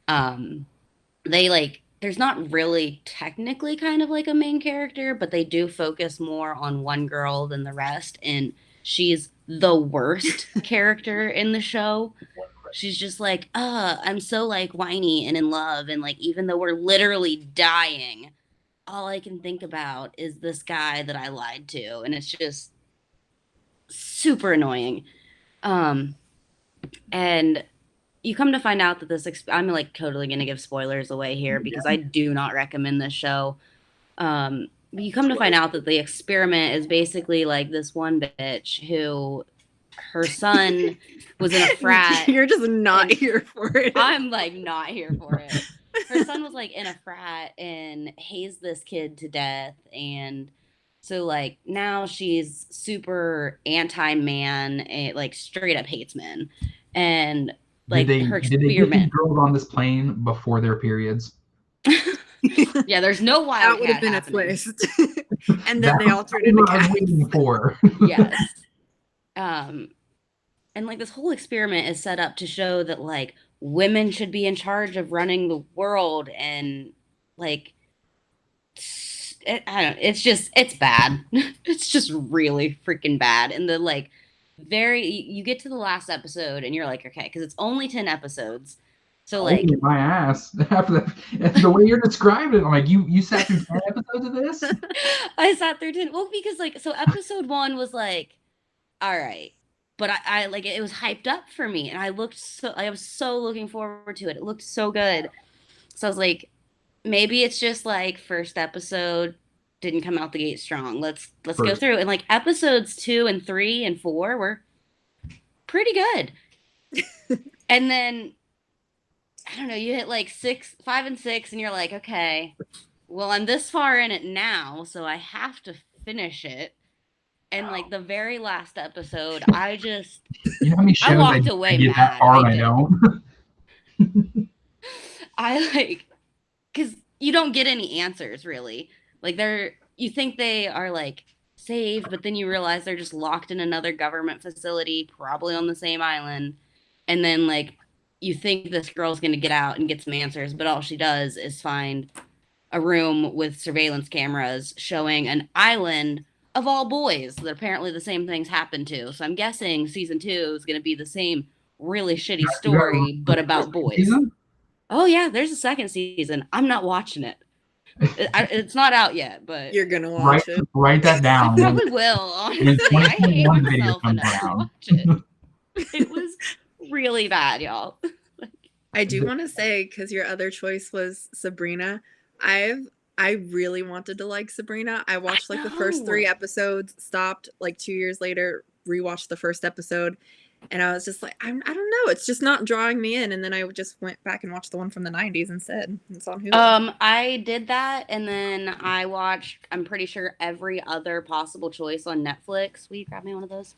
they like there's not really technically kind of like a main character, but they do focus more on one girl than the rest, and she's the worst character in the show. She's just like, I'm so like whiny and in love, and like even though we're literally dying, all I can think about is this guy that I lied to, and it's just super annoying. And you come to find out that I'm like totally gonna give spoilers away here because I do not recommend this show. You come to find out that the experiment is basically like this one bitch who her son was in a frat. You're just not here for it. I'm like not here for it. Her son was like in a frat and hazed this kid to death, and so like now she's super anti-man and like straight up hates men. And like her Did they get experiment. girls on this plane before their periods? Yeah, there's no wild. That would have been happening. a twist. And then they altered it what I was again. waiting for. Yes. And like this whole experiment is set up to show that like women should be in charge of running the world, and like I don't know, it's bad. It's just really freaking bad. And the like you get to the last episode and you're like, okay, because it's only 10 episodes. So like my ass. After the way you're describing it, I'm like, you sat through 10 episodes of this? I sat through 10. Well, because like so episode 1 was like, all right. But I like it was hyped up for me, and I was so looking forward to it. It looked so good. So I was like, maybe it's just like first episode didn't come out the gate strong. Let's go through. And like episodes 2 and 3 and 4 were pretty good. And then I don't know, you hit like 5 and 6, and you're like, okay, well, I'm this far in it now, so I have to finish it. And like the very last episode, I just I walked away mad. That hard, I know. I like because you don't get any answers really. Like you think they are like saved, but then you realize they're just locked in another government facility, probably on the same island. And then like you think this girl's gonna get out and get some answers, but all she does is find a room with surveillance cameras showing an island of all boys that apparently the same things happen to. So I'm guessing season 2 is going to be the same really shitty story, but about boys. Season? Oh yeah, there's a second season. I'm not watching it. It's not out yet, but you're going to watch it. Write that down. I probably will, honestly. I hate myself enough to watch it. It was really bad, y'all. I do want to say, because your other choice was Sabrina, I really wanted to like Sabrina. I watched like the first 3 episodes, stopped like 2 years later, rewatched the first episode, and I was just like, I don't know, it's just not drawing me in. And then I just went back and watched the one from the 90s instead. It's on Hulu. I did that, and then I watched, I'm pretty sure, every other possible choice on Netflix. Will you grab me one of those?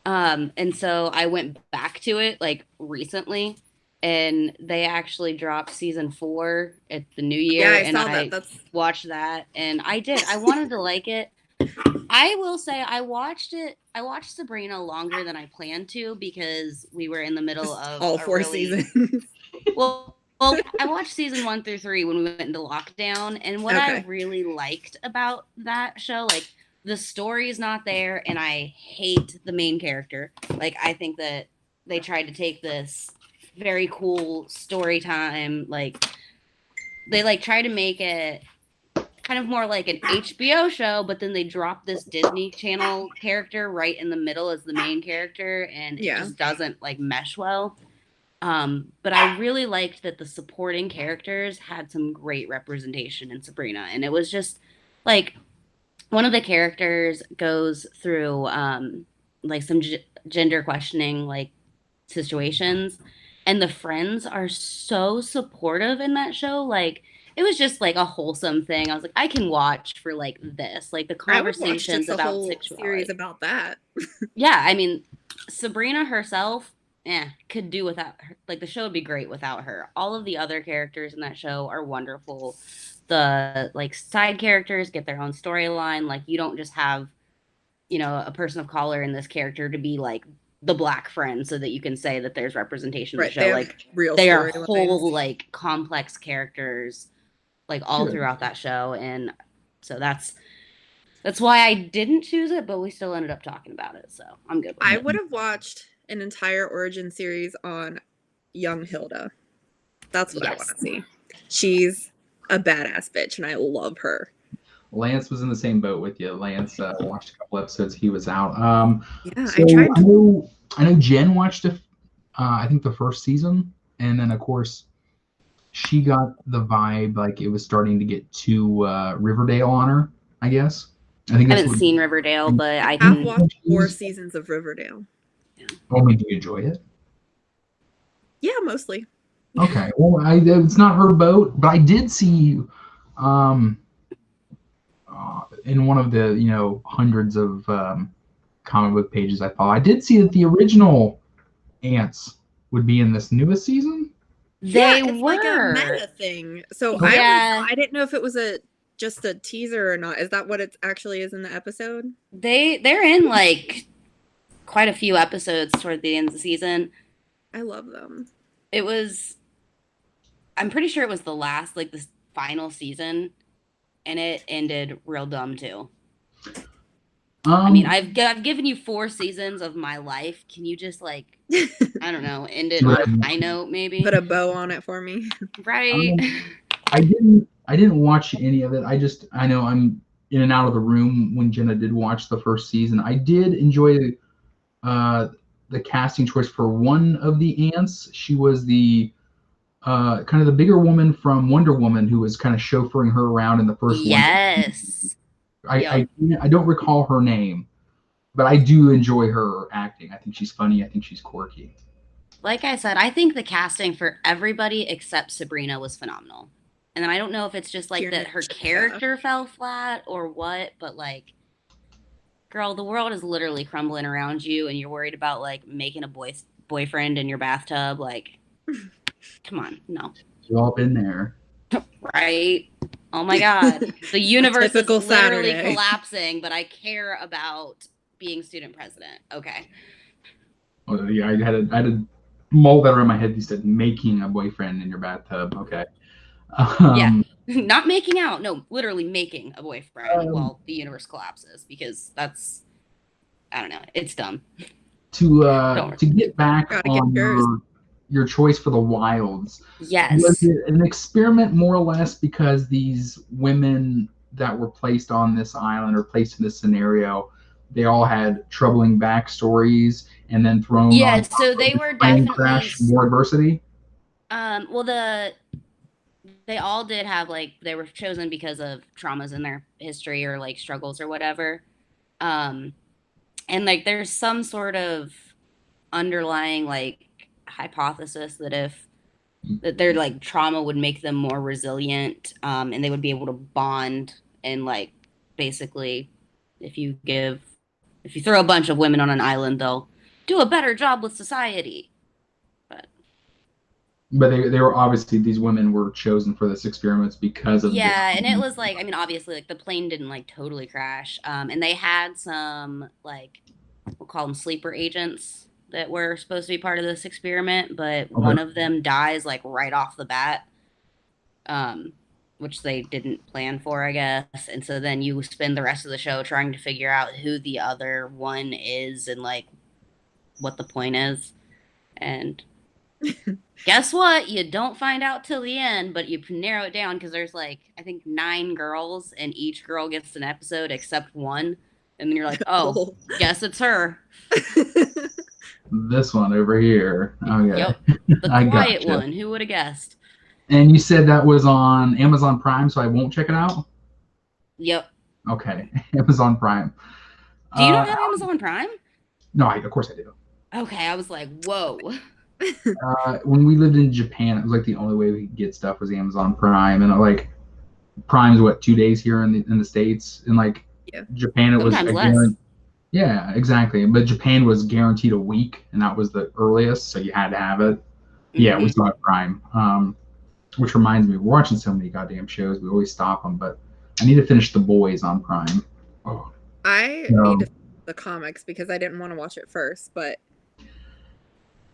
And so I went back to it like recently, and they actually dropped season 4 at the new year. Yeah, I saw that. Watched that, and I did. I wanted to like it. I will say I watched Sabrina longer than I planned to because we were in the middle of all 4 seasons. Well, I watched season 1 through 3 when we went into lockdown, and what I really liked about that show, like, the story's not there, and I hate the main character. Like, I think that they tried to take this very cool story time, like, they, like, try to make it kind of more like an HBO show, but then they drop this Disney Channel character right in the middle as the main character, and it just doesn't, like, mesh well. But I really liked that the supporting characters had some great representation in Sabrina, and it was just, like, one of the characters goes through like some gender questioning like situations, and the friends are so supportive in that show. Like, it was just like a wholesome thing. I was like, I can watch for like this, like the conversations about whole sexuality. Series about that. Yeah, I mean, Sabrina herself, could do without her. Like, the show would be great without her. All of the other characters in that show are wonderful. The like side characters get their own storyline. Like, you don't just have, a person of color in this character to be like the black friend so that you can say that there's representation in the show. Like, they are whole like complex characters, like all throughout that show. And so that's why I didn't choose it, but we still ended up talking about it, so I'm good with it. I would have watched an entire origin series on young Hilda. That's what I want to see. She's a badass bitch, and I love her. Lance was in the same boat with you. Lance watched a couple episodes. He was out. I tried. I know Jen watched I think the first season, and then of course she got the vibe like it was starting to get too Riverdale on her, I guess. I haven't seen Riverdale, but I've watched 4 seasons of Riverdale. Only do you enjoy it? Yeah, mostly. Okay, well, it's not her boat, but I did see in one of the hundreds of comic book pages I follow, I did see that the original ants would be in this newest season. They it's were like a meta thing. So I didn't know if it was just a teaser or not. Is that what it actually is in the episode? They're in like quite a few episodes toward the end of the season. I love them. I'm pretty sure it was the last, like, the final season, and it ended real dumb too. I mean, I've given you 4 seasons of my life. Can you just, like, I don't know, end it on a high note, maybe? Put a bow on it for me. Right. I didn't watch any of it. I know I'm in and out of the room when Jenna did watch the first season. I did enjoy the casting choice for one of the ants. She was the kind of the bigger woman from Wonder Woman who was kind of chauffeuring her around in the first one. Yes. I don't recall her name, but I do enjoy her acting. I think she's funny. I think she's quirky. Like I said, I think the casting for everybody except Sabrina was phenomenal. And then I don't know if it's just like that her character fell flat or what, but like, girl, the world is literally crumbling around you and you're worried about like making a boyfriend in your bathtub. Like, come on, no. We've all been there. Right? Oh my God. The universe is literally collapsing, but I care about being student president. Okay. Oh, yeah, I had a mull that around my head. You said making a boyfriend in your bathtub. Okay. Yeah. Not making out. No, literally making a boyfriend while the universe collapses, because that's, I don't know. It's dumb. To get back on your choice for the wilds. Yes. Was it an experiment more or less because these women that were placed on this island or placed in this scenario, they all had troubling backstories, and then thrown Yeah, on so they were plane definitely crash, more adversity. well they all did have like they were chosen because of traumas in their history or like struggles or whatever. Um and like there's some sort of underlying like hypothesis that if that their like trauma would make them more resilient, and they would be able to bond and like basically if you give if you throw a bunch of women on an island they'll do a better job with society. But they were obviously, these women were chosen for this experiments because of this. Yeah, and it was like, I mean, obviously, like the plane didn't like totally crash, and they had some like we'll call them sleeper agents that were supposed to be part of this experiment, but one of them dies like right off the bat, which they didn't plan for, I guess. And so then you spend the rest of the show trying to figure out who the other one is and like what the point is, and guess what? You don't find out till the end, but you can narrow it down because there's like I think 9 girls, and each girl gets an episode except one, and then you're like, oh, guess it's her. This one over here. Okay. Yep, the I quiet gotcha. one. Who would have guessed? And you said that was on Amazon Prime, so I won't check it out. Yep. Okay, Amazon Prime. Do you not have Amazon Prime? No, of course I do. Okay, I was like, whoa. When we lived in Japan, it was like the only way we could get stuff was Amazon Prime, and like Prime's what 2 days here in the States, and like Japan it Sometimes was less. Yeah, exactly. But Japan was guaranteed a week, and that was the earliest, so you had to have it. Yeah, we still have Prime. Which reminds me, we're watching so many goddamn shows. We always stop them, but I need to finish The Boys on Prime. Oh, I need to finish the comics because I didn't want to watch it first, but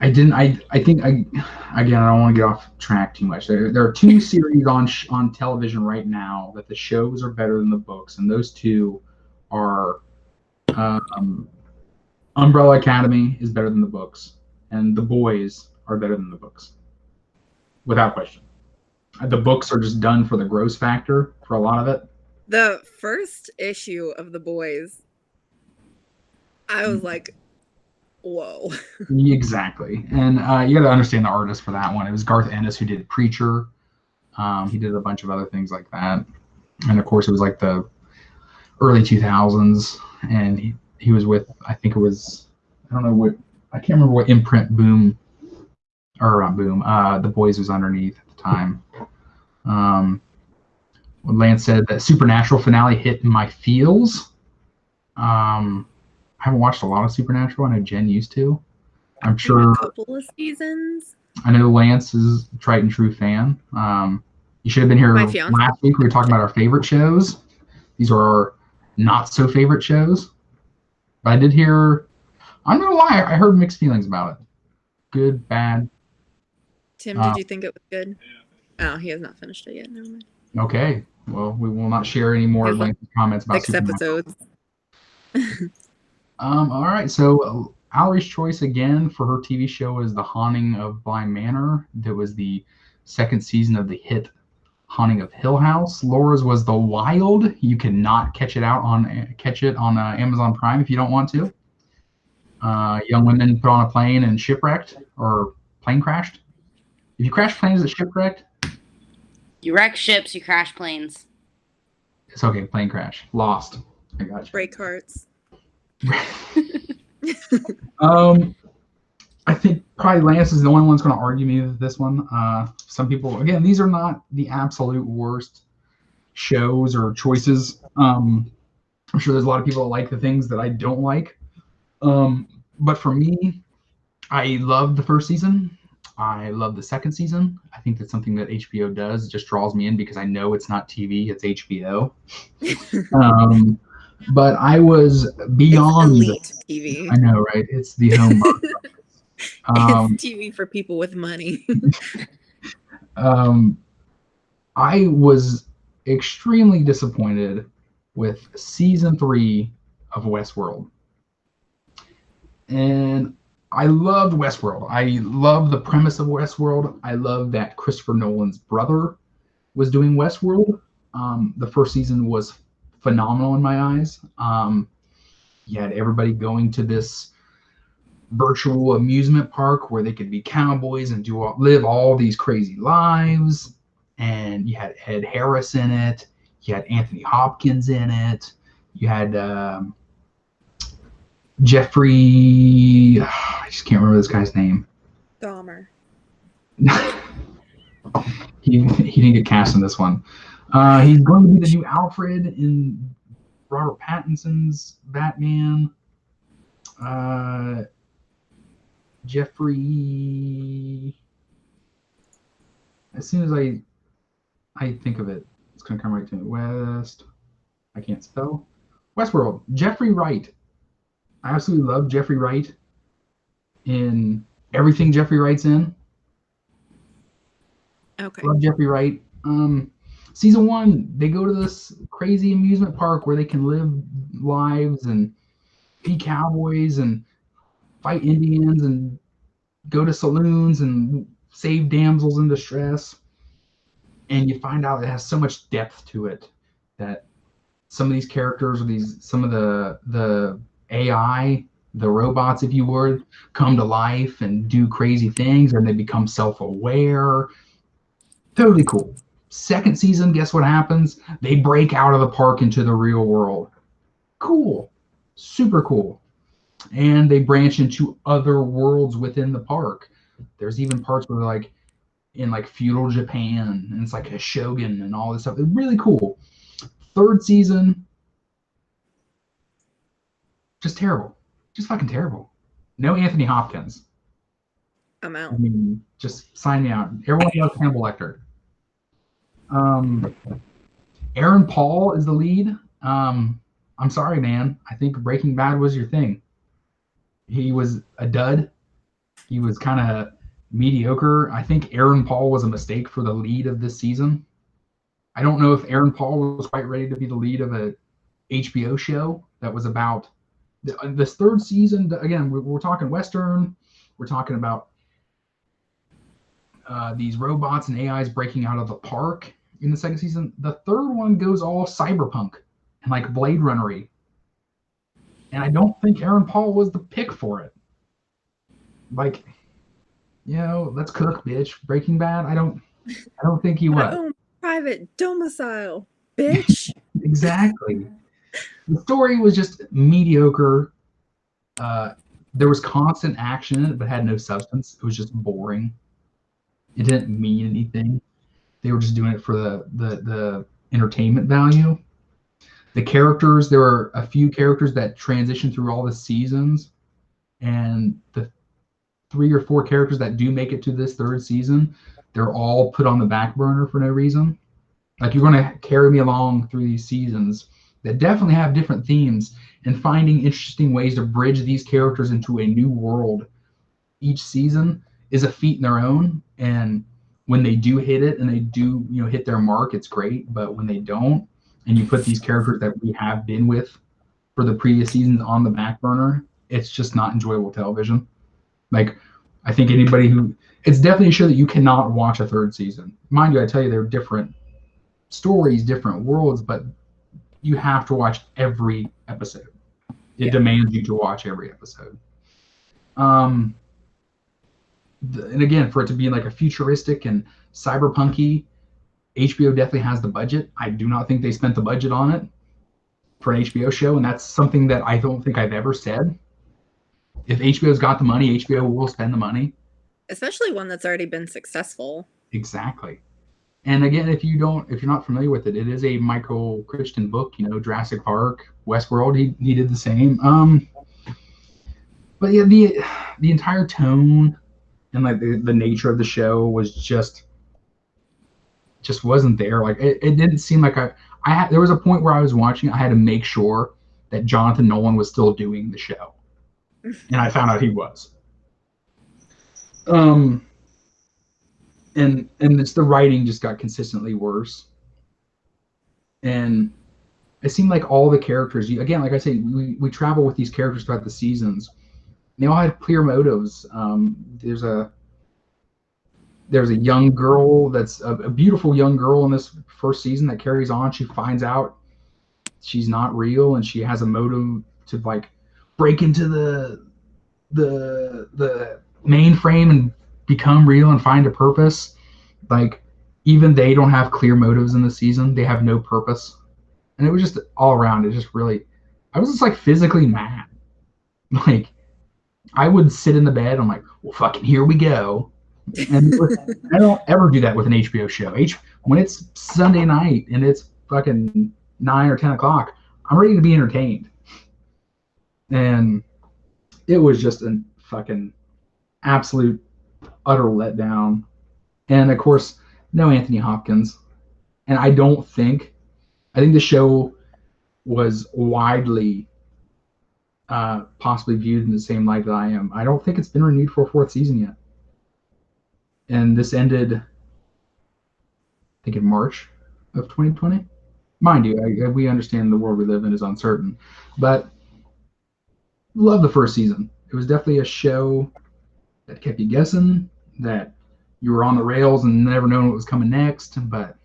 I didn't. I think again, I don't want to get off track too much. There are 2 series on television right now that the shows are better than the books, and those 2 are Umbrella Academy is better than the books, and The Boys are better than the books, without question. The books are just done for the gross factor for a lot of it. The first issue of The Boys, I was like, whoa. Exactly. And you got to understand the artist for that one. It was Garth Ennis who did Preacher. He did a bunch of other things like that. And of course, it was like the early 2000s. And he was with, I think it was, I don't know what, I can't remember what imprint Boom, or not Boom, The Boys was underneath at the time. When Lance said that Supernatural finale hit my feels. I haven't watched a lot of Supernatural. I know Jen used to. I'm sure a couple of seasons. I know Lance is a tried and true fan. You should have been here last week. We were talking about our favorite shows. These are our not so favorite shows. But I did hear, I'm not gonna lie, I heard mixed feelings about it. Good, bad. Tim, did you think it was good? Oh, he has not finished it yet. Never mind. Okay. Well, we will not share any more lengthy comments about 6 episodes. All right. So Allory's choice again for her TV show is The Haunting of Bly Manor. That was the 2nd season of the hit Haunting of Hill House. Laura's was The Wild. You cannot catch it on Amazon Prime if you don't want to. Young women put on a plane and shipwrecked, or plane crashed. If you crash planes, it's shipwrecked. You wreck ships, you crash planes. It's okay. Plane crash. Lost. I got you. Break hearts. I think probably Lance is the only one that's going to argue me with this one. Some people, again, these are not the absolute worst shows or choices. I'm sure there's a lot of people that like the things that I don't like. But for me, I loved the 1st season. I love the 2nd season. I think that's something that HBO does. It just draws me in because I know it's not TV, it's HBO. But I was beyond elite TV. I know, right? It's the home market. It's TV for people with money. I was extremely disappointed with season 3 of Westworld. And I loved Westworld. I love the premise of Westworld. I love that Christopher Nolan's brother was doing Westworld. The 1st season was phenomenal in my eyes. You had everybody going to this virtual amusement park where they could be cowboys and live all these crazy lives. And you had Ed Harris in it. You had Anthony Hopkins in it. You had Jeffrey. I just can't remember this guy's name. Dahmer. he didn't get cast in this one. He's going to be the new Alfred in Robert Pattinson's Batman. Jeffrey. As soon as I think of it, it's going to come right to me. I can't spell. Westworld. Jeffrey Wright. I absolutely love Jeffrey Wright in everything Jeffrey Wright's in. Okay. Love Jeffrey Wright. Season 1, they go to this crazy amusement park where they can live lives and be cowboys and fight Indians and go to saloons and save damsels in distress. And you find out it has so much depth to it that some of these characters, or some of the AI, the robots, if you would, come to life and do crazy things, and they become self-aware. Totally cool. Second season, guess what happens? They break out of the park into the real world. Cool. Super cool. And they branch into other worlds within the park. There's even parts where they're like in like feudal Japan, and it's like a shogun and all this stuff. It's really cool. Third season, just terrible. Just fucking terrible. No Anthony Hopkins. I'm out. I mean, just sign me out. Everyone loves Hannibal Lecter. Aaron Paul is the lead. I'm sorry, man. I think Breaking Bad was your thing. He was a dud. He was kind of mediocre. I think Aaron Paul was a mistake for the lead of this season. I don't know if Aaron Paul was quite ready to be the lead of a HBO show that was about this third season. Again, we're talking Western. We're talking about these robots and AIs breaking out of the park in the second season. The third one goes all cyberpunk and like Blade Runner-y. And I don't think Aaron Paul was the pick for it. Like, you know, let's cook, bitch. Breaking Bad. I don't think he was. Own private domicile, bitch. Exactly. The story was just mediocre. There was constant action in it, but had no substance. It was just boring. It didn't mean anything. They were just doing it for the entertainment value. The characters, there were a few characters that transitioned through all the seasons, and the 3 or 4 characters that do make it to this third season, they're all put on the back burner for no reason. Like, you're going to carry me along through these seasons that definitely have different themes, and finding interesting ways to bridge these characters into a new world each season is a feat in their own. And when they do hit it and they do, you know, hit their mark, it's great. But when they don't, and you put these characters that we have been with for the previous seasons on the back burner, it's just not enjoyable television. Like, I think it's definitely a show that you cannot watch a third season. Mind you, I tell you, they're different stories, different worlds, but you have to watch every episode. It demands you to watch every episode. And again, for it to be like a futuristic and cyberpunky, HBO definitely has the budget. I do not think they spent the budget on it for an HBO show, and that's something that I don't think I've ever said. If HBO's got the money, HBO will spend the money. Especially one that's already been successful. Exactly. And again, if you're not familiar with it, it is a Michael Crichton book. You know, Jurassic Park, Westworld. He did the same. But yeah, the entire tone and like the nature of the show was just wasn't there. Like, it didn't seem like there was a point where I was watching, I had to make sure that Jonathan Nolan was still doing the show, and I found out he was. And it's the writing just got consistently worse, and it seemed like all the characters, again, like I say, we travel with these characters throughout the seasons. They all had clear motives. There's a young girl that's a beautiful young girl in this first season that carries on. She finds out she's not real, and she has a motive to like break into the mainframe and become real and find a purpose, like even they don't have clear motives in the season. They have no purpose, and it was just all around. It just really, I was just like physically mad. Like I would sit in the bed. I'm like, well, fucking here we go. And I don't ever do that with an HBO show. When it's Sunday night and it's fucking 9 or 10 o'clock, I'm ready to be entertained. And it was just a fucking absolute utter letdown. And of course, no Anthony Hopkins. And I think the show was widely possibly viewed in the same light that I am. I don't think it's been renewed for a 4th season yet. And this ended, I think, in March of 2020. Mind you, we understand the world we live in is uncertain, but love the first season. It was definitely a show that kept you guessing, that you were on the rails and never knowing what was coming next, but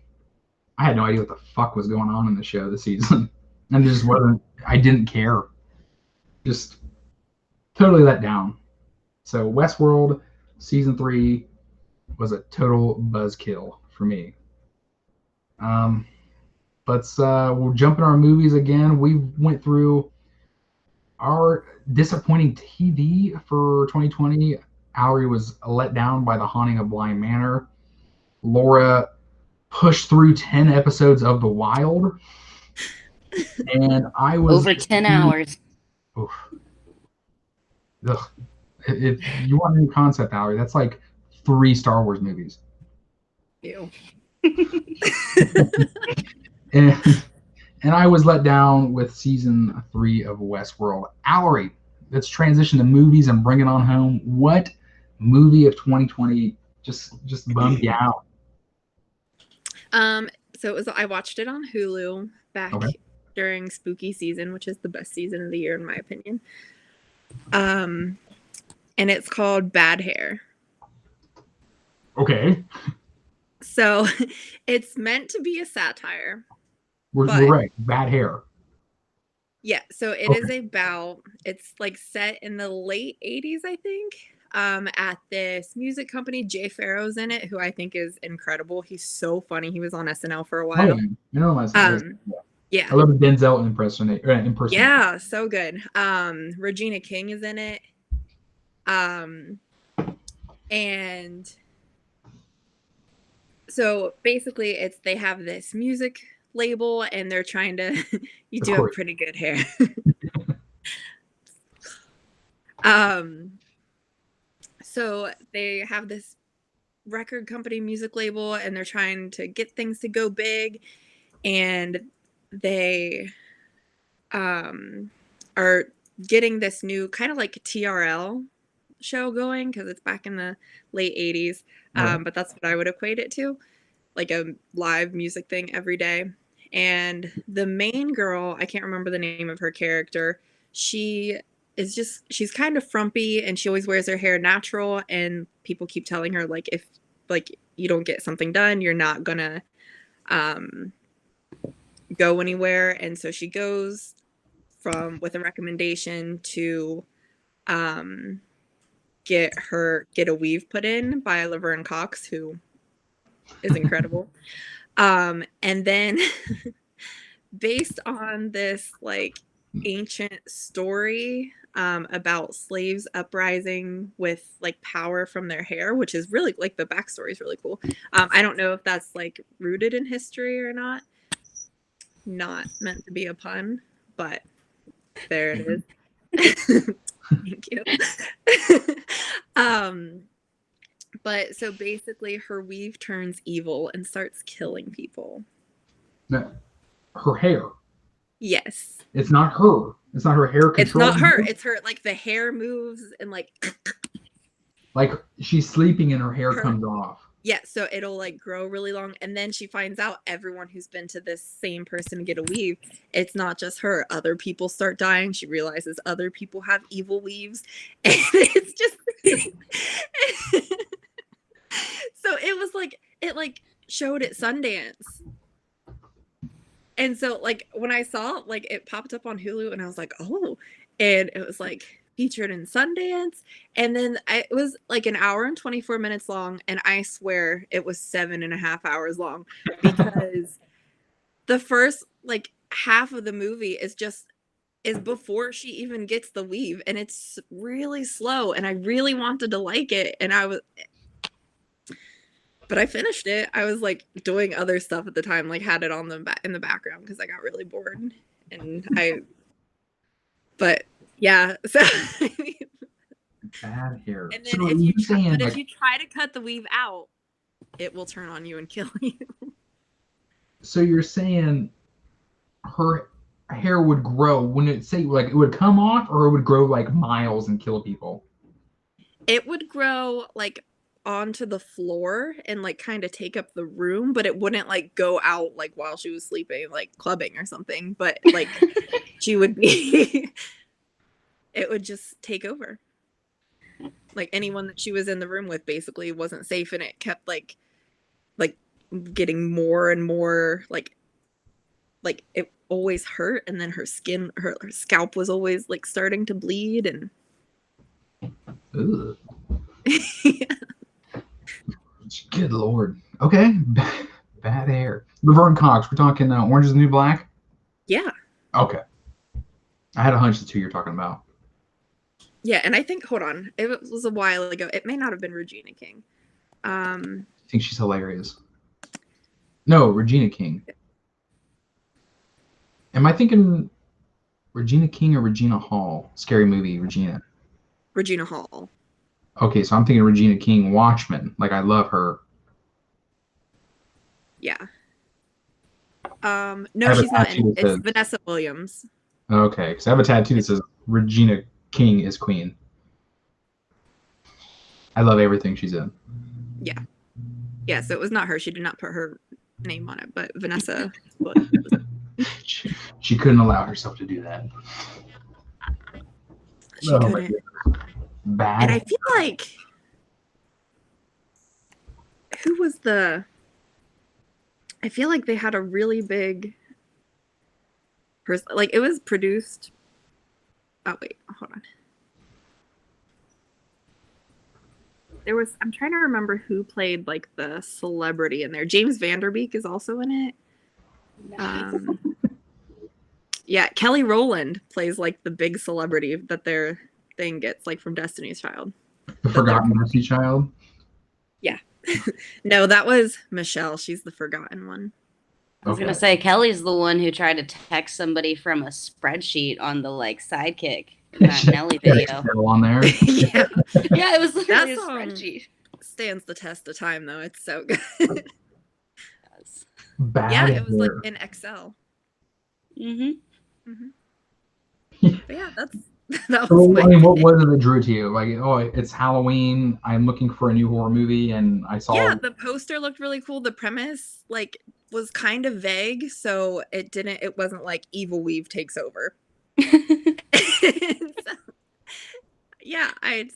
I had no idea what the fuck was going on in the show this season. And just wasn't, I didn't care. Just totally let down. So Westworld season 3 was a total buzzkill for me. We'll jump in our movies again. We went through our disappointing TV for 2020. Allory was let down by The Haunting of Bly Manor. Laura pushed through 10 episodes of The Wild. And I was... Over 10 hours. Oof. Ugh. If you want a new concept, Allory, that's like 3 Star Wars movies. Ew. and I was let down with season 3 of Westworld. Allory, let's transition to movies and bring it on home. What movie of 2020 just bummed you out? So it was, I watched it on Hulu back during spooky season, which is the best season of the year in my opinion. And it's called Bad Hair. Okay. So it's meant to be a satire. We're right. Bad Hair. Yeah, so it is about, it's like set in the late 80s, I think, at this music company. Jay Farrow's in it, who I think is incredible. He's so funny. He was on SNL for a while. Yeah. I love the Denzel impersonation. Yeah, so good. Regina King is in it. And so basically they have this music label and they're trying to you do have pretty good hair. So they have this record company music label and they're trying to get things to go big, and they are getting this new kind of like TRL show going because it's back in the late 80s. But that's what I would equate it to, like a live music thing every day. And the main girl, I can't remember the name of her character, she's kind of frumpy and she always wears her hair natural, and people keep telling her like if like you don't get something done, you're not gonna go anywhere. And so she goes with a recommendation to get a weave put in by Laverne Cox, who is incredible. And then based on this like ancient story about slaves uprising with like power from their hair, which is really like the backstory is really cool. I don't know if that's like rooted in history or not. Not meant to be a pun, but there it is. Thank you. But so basically her weave turns evil and starts killing people. No, her hair. Yes. It's not her. It's not her hair control. It's not her. It's her, like the hair moves and like she's sleeping and her hair comes off. Yeah, so it'll like grow really long, and then she finds out everyone who's been to this same person to get a weave, it's not just her. Other people start dying. She realizes other people have evil weaves, and it's just so it was like it like showed at Sundance. And so like when I saw it, like it popped up on Hulu and I was like, oh, and it was like featured in Sundance, and then it was like an hour and 24 minutes long, and I swear it was 7.5 hours long because the first like half of the movie is before she even gets the weave, and it's really slow, and I really wanted to like it, but I finished it. I was like doing other stuff at the time, like had it on in the background because I got really bored, but yeah, so Bad hair. and then if you try to cut the weave out, it will turn on you and kill you. So you're saying her hair would grow, wouldn't it say like it would come off, or it would grow like miles and kill people? It would grow like onto the floor and like kind of take up the room, but it wouldn't like go out like while she was sleeping, like clubbing or something, but like she would be it would just take over. Like anyone that she was in the room with basically wasn't safe, and it kept like getting more and more like it always hurt, and then her scalp was always like starting to bleed, and Ugh. Yeah. Good Lord. Okay. Bad hair. Laverne Cox. We're talking Orange is the New Black? Yeah. Okay. I had a hunch that's who you're talking about. Yeah, and I think, hold on, it was a while ago. It may not have been Regina King. I think she's hilarious. No, Regina King. Am I thinking Regina King or Regina Hall? Scary Movie, Regina. Regina Hall. Okay, so I'm thinking Regina King, Watchmen. Like, I love her. Yeah. No, she's not in. It's Vanessa Williams. Okay, because I have a tattoo that says Regina King is Queen. I love everything she's in. Yeah. Yeah, so it was not her. She did not put her name on it, but Vanessa. She couldn't allow herself to do that. She couldn't. Bad. And I feel like who was I feel like they had a really big person. Like it was produced. Oh wait, hold on. I'm trying to remember who played like the celebrity in there. James Vanderbeek is also in it. Yeah, Kelly Rowland plays like the big celebrity that their thing gets, like from Destiny's Child. The Forgotten Destiny Child? Yeah. No, that was Michelle. She's the forgotten one. I was gonna say Kelly's the one who tried to text somebody from a spreadsheet on the like Sidekick in that Nelly video. On there. Yeah. Yeah, it was literally that a spreadsheet. Stands the test of time though. It's so good. Bad yeah, it was hair. like in Excel. Mm-hmm. But yeah, that was so, I mean, what was it that drew to you? Like, oh, it's Halloween. I'm looking for a new horror movie, and I saw. Yeah, the poster looked really cool. The premise, like, was kind of vague, so it wasn't like Evil Weave takes over. So, yeah, I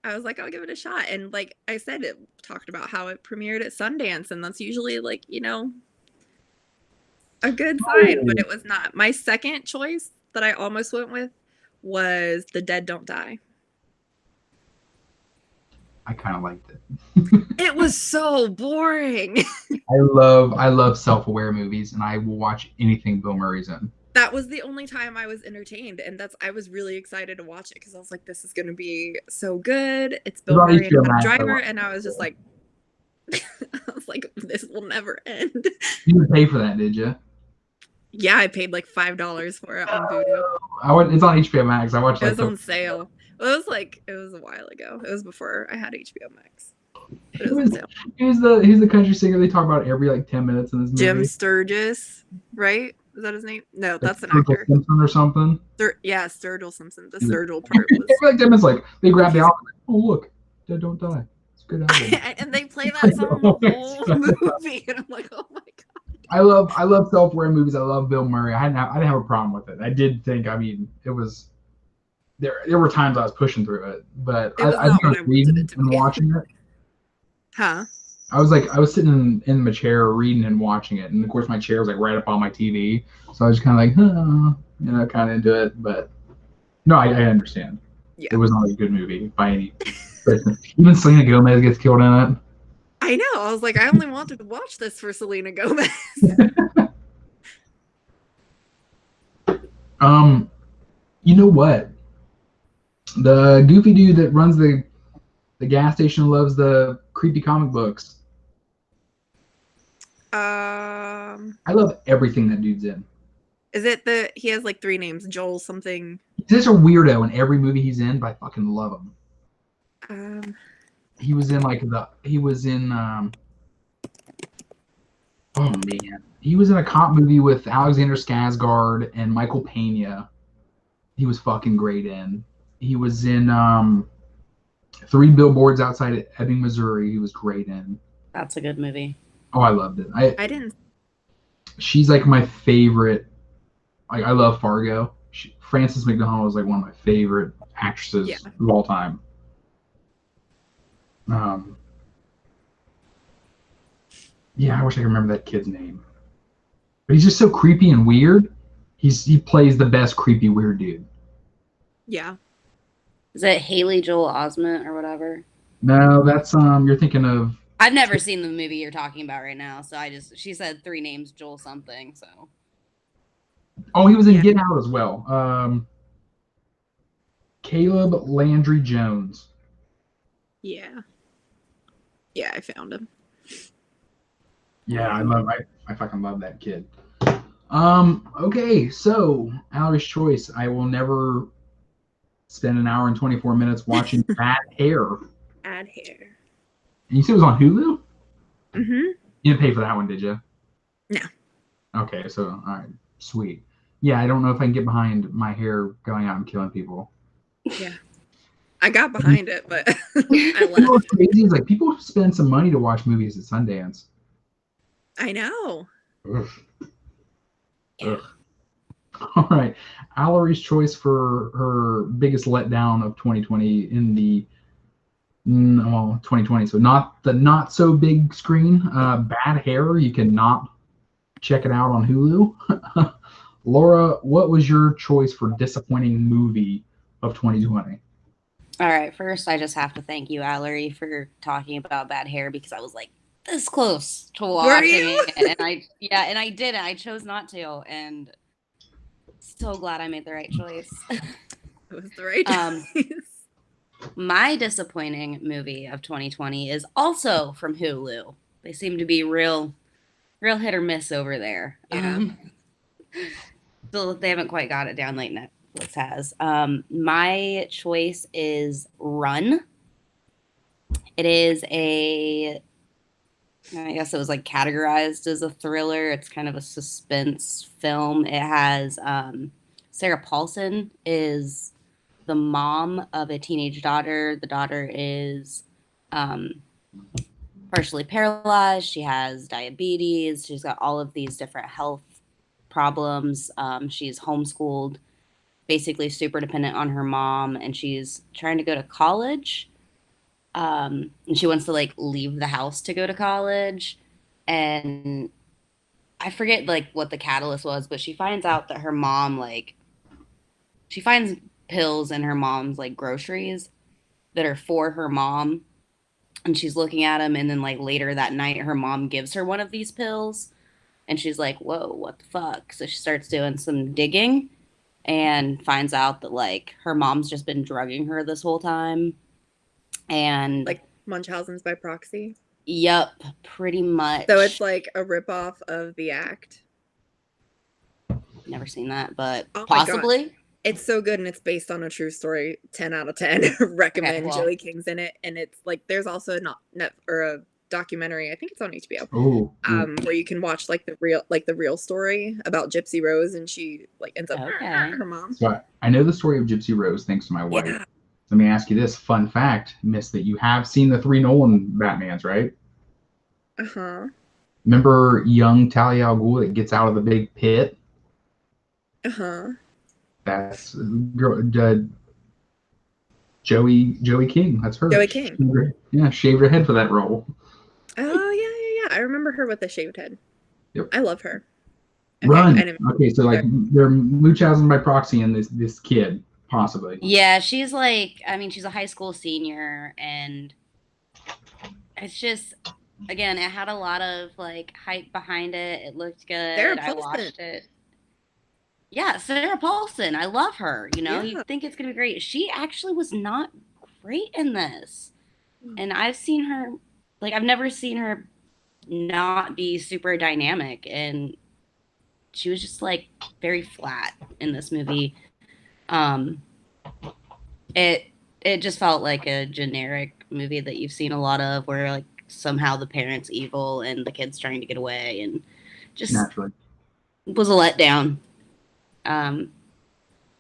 was like, I'll give it a shot, and like I said, it talked about how it premiered at Sundance, and that's usually like a good sign, but it was not. My second choice that I almost went with was The Dead Don't Die. I kind of liked it. It was so boring. I love self-aware movies, and I will watch anything Bill Murray's in. That was the only time I was entertained, and I was really excited to watch it because I was like, this is going to be so good. It's Bill Murray and Adam Driver, and I was just like, I was like, this will never end. You didn't pay for that, did you? Yeah, I paid like $5 for it on Vudu. It's on HBO Max. I watched. It was on sale. It was a while ago. It was before I had HBO Max. It was on sale. He's the country singer they talk about every like 10 minutes in this movie. Jim Sturgis, right? Is that his name? No, that's an actor. Simpson or something. Yeah, Sturgill Simpson. The Sturgill part was. Every like 10 minutes, like they grab the album. Oh look, Dead Don't Die. It's a good album. And they play that song the whole movie, and I'm like, oh my god. I love self-aware movies. I love Bill Murray. I didn't have a problem with it. I did think. I mean, it was. There were times I was pushing through it, but I was reading and watching it. Huh? I was sitting in my chair reading and watching it, and of course my chair was like right up on my TV, so I was kind of like, kind of into it. But no, I understand. Yeah. It was not a good movie by any. Even Selena Gomez gets killed in it. I know. I was like, I only wanted to watch this for Selena Gomez. You know what? The goofy dude that runs the gas station loves the creepy comic books. I love everything that dude's in. Is it he has like 3 names, Joel something? He's such a weirdo in every movie he's in, but I fucking love him. He was in oh man. He was in a cop movie with Alexander Skarsgård and Michael Pena. He was fucking great in. He was in 3 Billboards Outside of Ebbing, Missouri. He was great in. That's a good movie. Oh, I loved it. I didn't. She's like my favorite. I love Fargo. Frances McDormand was like one of my favorite actresses of all time. Yeah, I wish I could remember that kid's name. But he's just so creepy and weird. He plays the best creepy weird dude. Yeah. Is it Haley Joel Osment or whatever? No, that's you're thinking of. I've never seen the movie you're talking about right now, so she said 3 names, Joel something, so. Oh, he was in Get Out as well. Caleb Landry Jones. Yeah. Yeah, I found him. Yeah, I fucking love that kid. Okay, so Allory's choice. I will never spend an hour and 24 minutes watching Bad Hair. Bad Hair. And you said it was on Hulu? Mm-hmm. You didn't pay for that one, did you? No. Okay, so all right, sweet. Yeah, I don't know if I can get behind my hair going out and killing people. Yeah. I got behind it, but I left. You know what's crazy is like people spend some money to watch movies at Sundance. I know. Ugh. Ugh. All right. Allory's choice for her biggest letdown of 2020 in the 2020. So not the not so big screen. Bad Hair. You cannot check it out on Hulu. Laura, what was your choice for disappointing movie of 2020? All right. First, I just have to thank you, Allory, for talking about Bad Hair because I was like this close to watching it, and I didn't. I chose not to, and so glad I made the right choice. It was the right choice. My disappointing movie of 2020 is also from Hulu. They seem to be real hit or miss over there. Yeah. Still, they haven't quite got it down like Netflix has. My choice is Run. It is I guess it was like categorized as a thriller. It's kind of a suspense film. It has Sarah Paulson is the mom of a teenage daughter. The daughter is partially paralyzed. She has diabetes. She's got all of these different health problems. She's homeschooled, basically super dependent on her mom, and she's trying to go to college. And she wants to like leave the house to go to college. And I forget like what the catalyst was, but she finds out that her mom she finds pills in her mom's like groceries that are for her mom, and she's looking at them, and then like later that night her mom gives her one of these pills, and she's like, whoa, what the fuck? So she starts doing some digging and finds out that like her mom's just been drugging her this whole time. And like Munchausen's by proxy. Yep, pretty much. So it's like a ripoff of The Act. Never seen that, but possibly. It's so good, and it's based on a true story. 10 out of 10. Recommend. Okay, well. Joey King's in it, and it's like there's also a documentary. I think it's on HBO. Where you can watch like the real story about Gypsy Rose, and she like ends up her mom. So I know the story of Gypsy Rose thanks to my wife. Yeah. Let me ask you this fun fact, Miss, that you have seen the 3 Nolan Batmans, right? Uh-huh. Remember young Talia al Ghul that gets out of the big pit? Uh-huh. That's Joey King. That's her. Joey King. Yeah, shaved her head for that role. Oh, yeah. I remember her with the shaved head. Yep. I love her. Okay, Run. Okay, so like they're Munchausen by proxy and this kid. Possibly. Yeah, she's like, I mean, she's a high school senior, and it's just, again, it had a lot of like hype behind it. It looked Sarah good. I Paulson. watched it. Yeah, Sarah Paulson. I love her. You know, Yeah. you think it's gonna be great. She actually was not great in this. And I've seen her, like, I've never seen her not be super dynamic. And she was just like very flat in this movie. Um, it it just felt like a generic movie that you've seen a lot of, where like somehow the parent's evil and the kid's trying to get away, and just Naturally. was a letdown. Um,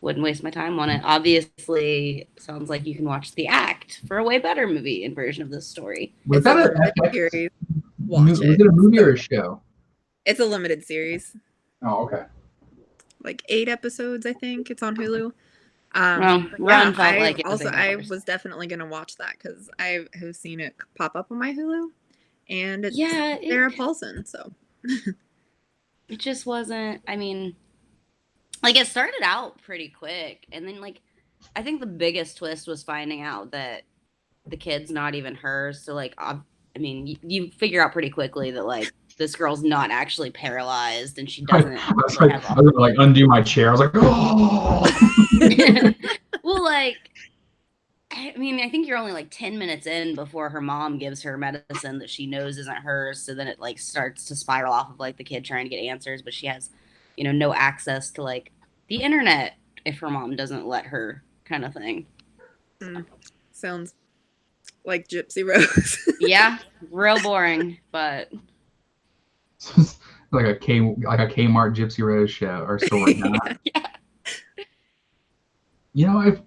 wouldn't waste my time on it. Obviously, sounds like you can watch The Act for a way better movie and version of this story. Was It's that a a limited FX? series. Was Watch it. it a movie or a show? It's a limited series. Oh, okay. Like 8 episodes, I think. It's on Hulu. Well, But Run felt like it was also 8 I hours. was definitely gonna watch that because I have seen it pop up on my Hulu, and it's Yeah, Sarah Paulson. So it just wasn't. I mean, like it started out pretty quick, and then like I think the biggest twist was finding out that the kid's not even hers. So like, I mean, you figure out pretty quickly that like this girl's not actually paralyzed, and she doesn't. I was gonna like undo my chair. I was like, oh. Well, like, I mean, I think you're only like 10 minutes in before her mom gives her medicine that she knows isn't hers. So then it like starts to spiral off of like the kid trying to get answers, but she has, you know, no access to like the internet if her mom doesn't let her, kind of thing. sounds like Gypsy Rose. Yeah, real boring, but like a Kmart Gypsy Rose show or story. yeah. You know,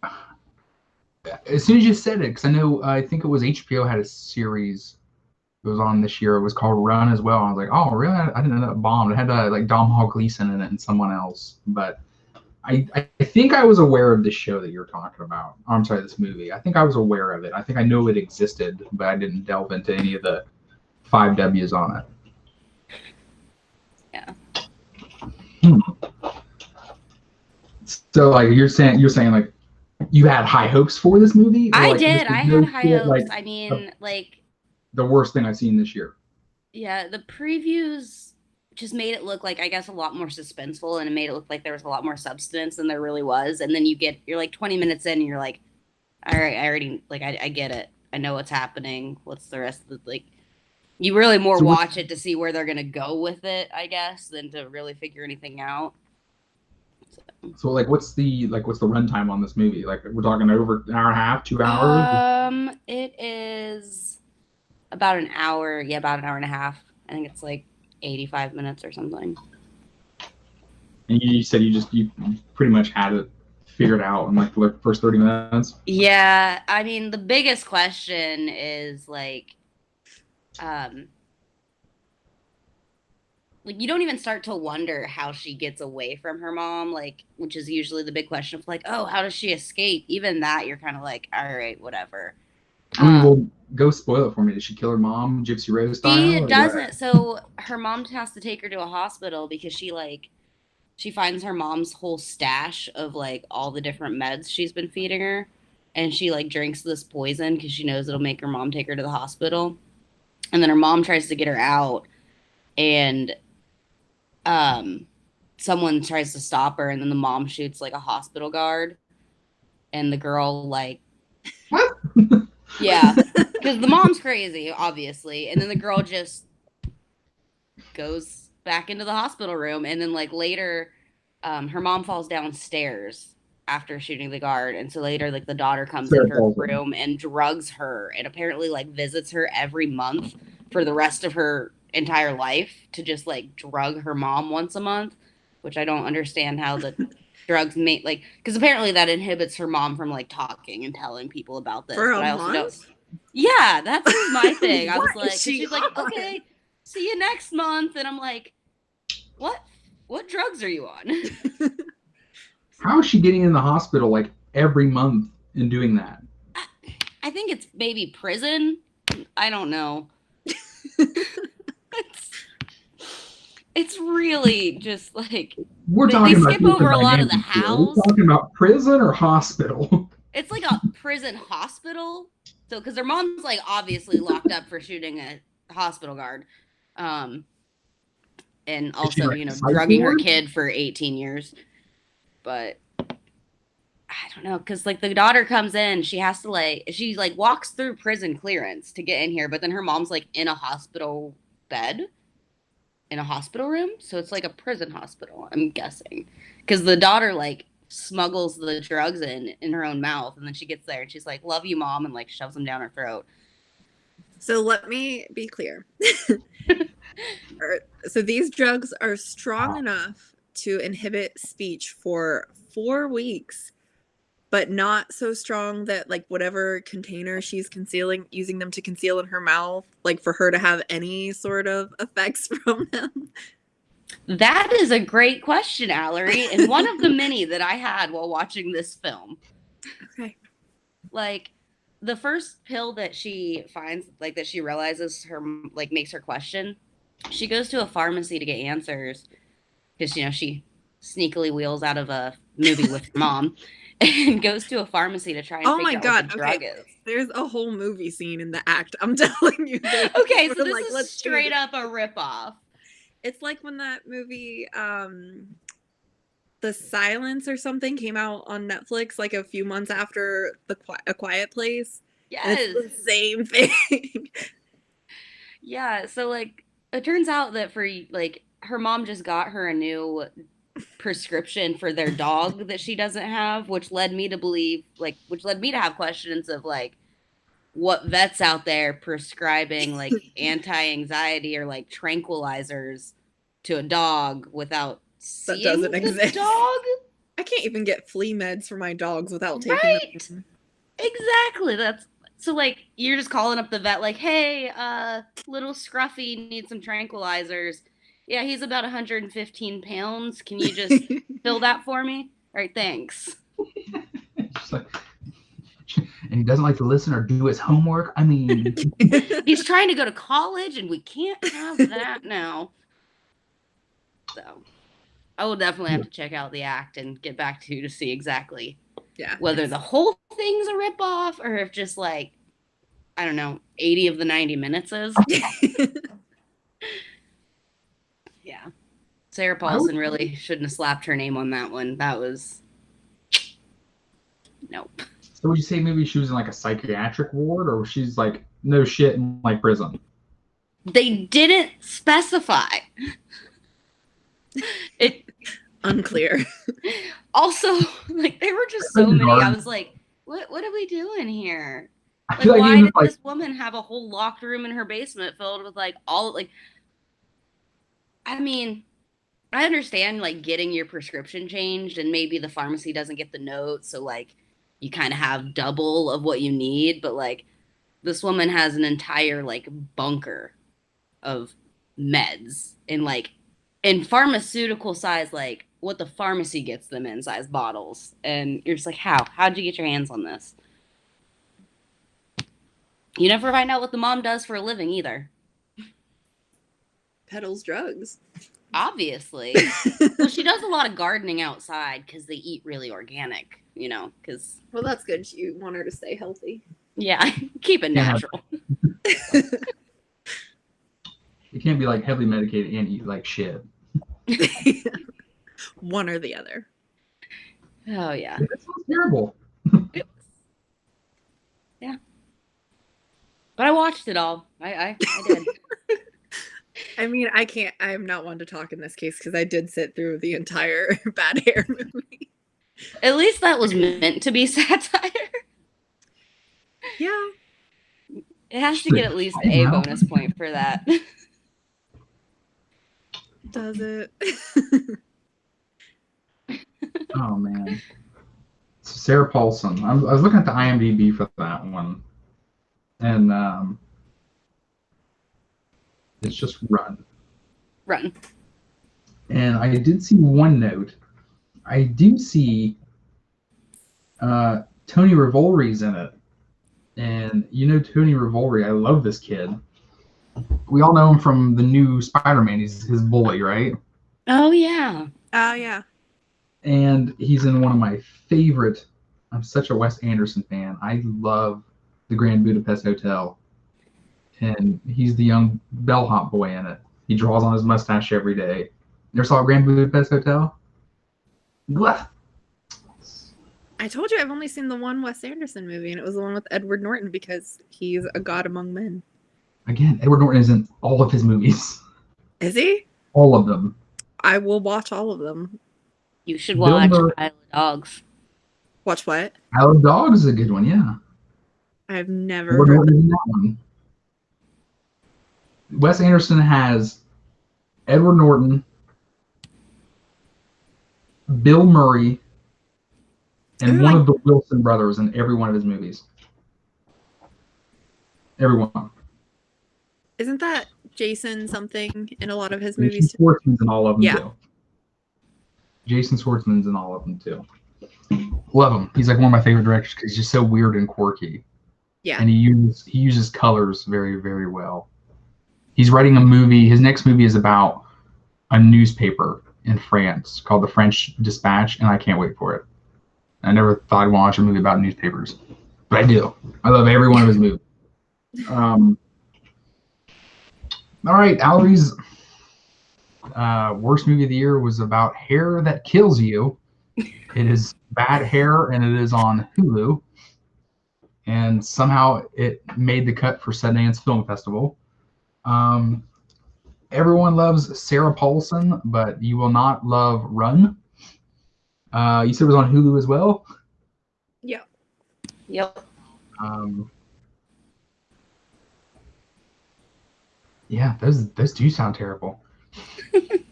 as soon as you said it, because I think it was HBO had a series it was on this year. It was called Run as well. I was like, oh, really? I didn't know that bombed. It had like Domhnall Gleeson in it and someone else. But I think I was aware of this show that you're talking about. Oh, I'm sorry, this movie. I think I was aware of it. I think I know it existed, but I didn't delve into any of the 5 W's on it. Yeah. So like you're saying like you had high hopes for this movie? Or, I like, did. I had high hopes. Like, I mean, like the worst thing I've seen this year. Yeah, the previews just made it look like, I guess, a lot more suspenseful, and it made it look like there was a lot more substance than there really was. And then you're like 20 minutes in and you're like, all right, I already, like, I get it. I know what's happening. What's the rest of the, like, you really more watch it to see where they're going to go with it, I guess, than to really figure anything out. So like, what's the runtime on this movie? Like, we're talking over an hour and a half, 2 hours? It is about an hour. Yeah, about an hour and a half. I think it's like 85 minutes or something. And you said you pretty much had it figured out in like the first 30 minutes? Yeah, I mean, the biggest question is like you don't even start to wonder how she gets away from her mom, like, which is usually the big question of like, oh, how does she escape? Even that, you're kind of like, all right, whatever. I mean, well, go spoil it for me. Did she kill her mom, Gypsy Rose style? She doesn't. So her mom has to take her to a hospital because she finds her mom's whole stash of like all the different meds she's been feeding her, and she like drinks this poison because she knows it'll make her mom take her to the hospital. And then her mom tries to get her out, and someone tries to stop her, and then the mom shoots like a hospital guard, and the girl like what? Yeah, because the mom's crazy, obviously, and then the girl just goes back into the hospital room, and then like later her mom falls downstairs after shooting the guard, and so later like the daughter comes in her room and drugs her, and apparently like visits her every month for the rest of her entire life to just like drug her mom once a month, which I don't understand how the drugs make, like, because apparently that inhibits her mom from like talking and telling people about this. For but a I also month? don't. Yeah, that's she's thing. I was What like, is she she's like, on? okay, see you next month, and I'm like, what drugs are you on? How is she getting in the hospital like every month and doing that? I think it's maybe prison. I don't know. It's really just like We're they talking about skip over a different lot of the dynamics here. We're hows. talking about prison or hospital. It's like a prison hospital. So, because their mom's like obviously locked up for shooting a hospital guard, um, and Is she also like a psych drugging her ward? kid for 18 years. But I don't know, because like the daughter comes in, she like walks through prison clearance to get in here, but then her mom's like in a hospital bed in a hospital room, so it's like a prison hospital, I'm guessing, because the daughter like smuggles the drugs in her own mouth, and then she gets there and she's like, "Love you, mom," and like shoves them down her throat. So let me be clear. So these drugs are strong enough to inhibit speech for 4 weeks, but not so strong that like whatever container she's concealing, using them to conceal in her mouth, like for her to have any sort of effects from them. That is a great question, Allory, and one of the many that I had while watching this film. Okay. Like the first pill that she finds, like that she realizes her like makes her question, she goes to a pharmacy to get answers because she sneakily wheels out of a movie with her mom and goes to a pharmacy to try and figure out what the drug is. There's a whole movie scene in the act, I'm telling you. Okay, so this is straight up a ripoff. It's like when that movie The Silence or something came out on Netflix like a few months after A Quiet Place. Yes. It's the same thing. Yeah, so like it turns out that for like her mom just got her a new prescription for their dog that she doesn't have, which led me to have questions of like what vets out there prescribing like anti-anxiety or like tranquilizers to a dog without seeing that doesn't the exist. Dog? I can't even get flea meds for my dogs without taking them. Exactly. That's so like you're just calling up the vet like, "Hey, little Scruffy needs some tranquilizers. Yeah, he's about 115 pounds. Can you just fill that for me? All right, thanks." And he doesn't like to listen or do his homework. I mean, he's trying to go to college, and we can't have that now. So, I will definitely have to check out the act and get back to you to see exactly whether the whole thing's a ripoff or if just like, I don't know, 80 of the 90 minutes is. Yeah. Sarah Paulson really shouldn't have slapped her name on that one. That was nope. So would you say maybe she was in like a psychiatric ward, or she's like no shit in like prison? They didn't specify. It unclear. Also, like they were just so many. I was like, what are we doing here? Like, why did this woman have a whole locked room in her basement filled with like all like I mean, I understand like getting your prescription changed and maybe the pharmacy doesn't get the note, so like you kind of have double of what you need, but like this woman has an entire like bunker of meds in pharmaceutical size, like what the pharmacy gets them in size bottles. And you're just like, how'd you get your hands on this? You never find out what the mom does for a living either. Peddles drugs. Obviously. Well, she does a lot of gardening outside because they eat really organic, because... Well, that's good. You want her to stay healthy. Yeah, keep it natural. You can't be like heavily medicated and eat like shit. One or the other. Oh, yeah. That sounds terrible. Yeah. But I watched it all. I did. I mean, I'm not one to talk in this case because I did sit through the entire Bad Hair movie. At least that was meant to be satire. Yeah. It has to get at least a bonus point for that. Does it? Oh, man. Sarah Paulson. I was looking at the IMDb for that one. And it's just Run. Run. And I did see one note. I do see Tony Revolori's in it. And Tony Revolori, I love this kid. we all know him from the new Spider-Man. He's his bully, right? Oh yeah. Oh yeah. And he's in one of my favorite. I'm such a Wes Anderson fan. I love the Grand Budapest Hotel, and he's the young bellhop boy in it. He draws on his mustache every day. Never saw Grand Budapest Hotel? Blah. I told you I've only seen the one Wes Anderson movie, and it was the one with Edward Norton because he's a god among men. Again, Edward Norton is in all of his movies. Is he? All of them. I will watch all of them. You should watch Bill Murray- Isle of Dogs. Watch what? Isle of Dogs is a good one, yeah. I've never Edward heard Norton is in that one. Wes Anderson has Edward Norton, Bill Murray, and one of the Wilson brothers in every one of his movies. Every one. Isn't that Jason something in a lot of his Jason movies? Schwartzman's in all of them Yeah. too. Jason Schwartzman's in all of them too. Love him. He's like one of my favorite directors because he's just so weird and quirky. Yeah. And he uses colors very, very well. He's writing a movie. His next movie is about a newspaper in France called the French Dispatch, and I can't wait for it. I never thought I'd watch a movie about newspapers, but I do. I love every one of his movies. All right, Allory's worst movie of the year was about hair that kills you. It is Bad Hair, and it is on Hulu. And somehow it made the cut for Sundance Film Festival. Everyone loves Sarah Paulson, but you will not love Run. You said it was on Hulu as well? Yeah. Yep. Yeah, those do sound terrible. It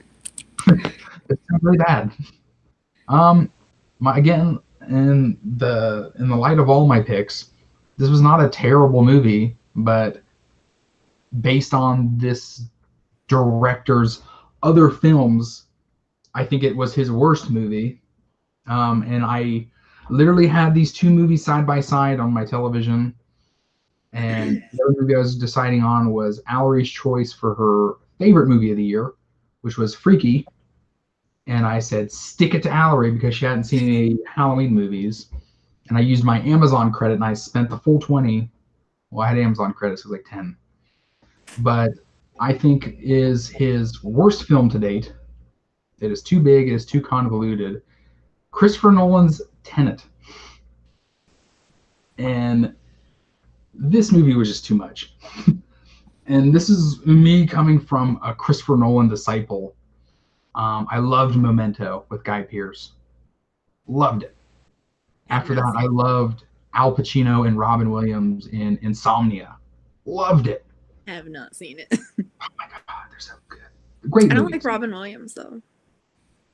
sounds really bad. Again, in the light of all my picks, this was not a terrible movie, but based on this director's other films, I think it was his worst movie. And I literally had these two movies side by side on my television. And the other movie I was deciding on was Allory's choice for her favorite movie of the year, which was Freaky. And I said, stick it to Allory because she hadn't seen any Halloween movies. And I used my Amazon credit and I spent the full 20. Well, I had Amazon credits, so it was like 10. But I think is his worst film to date. It is too big, it is too convoluted. Christopher Nolan's Tenet. And this movie was just too much. And this is me coming from a Christopher Nolan disciple. I loved Memento with Guy Pearce. Loved it. After that, I loved Al Pacino and Robin Williams in Insomnia. Loved it. I have not seen it. Oh my God, they're so good. Great I don't movies. like Robin Williams though.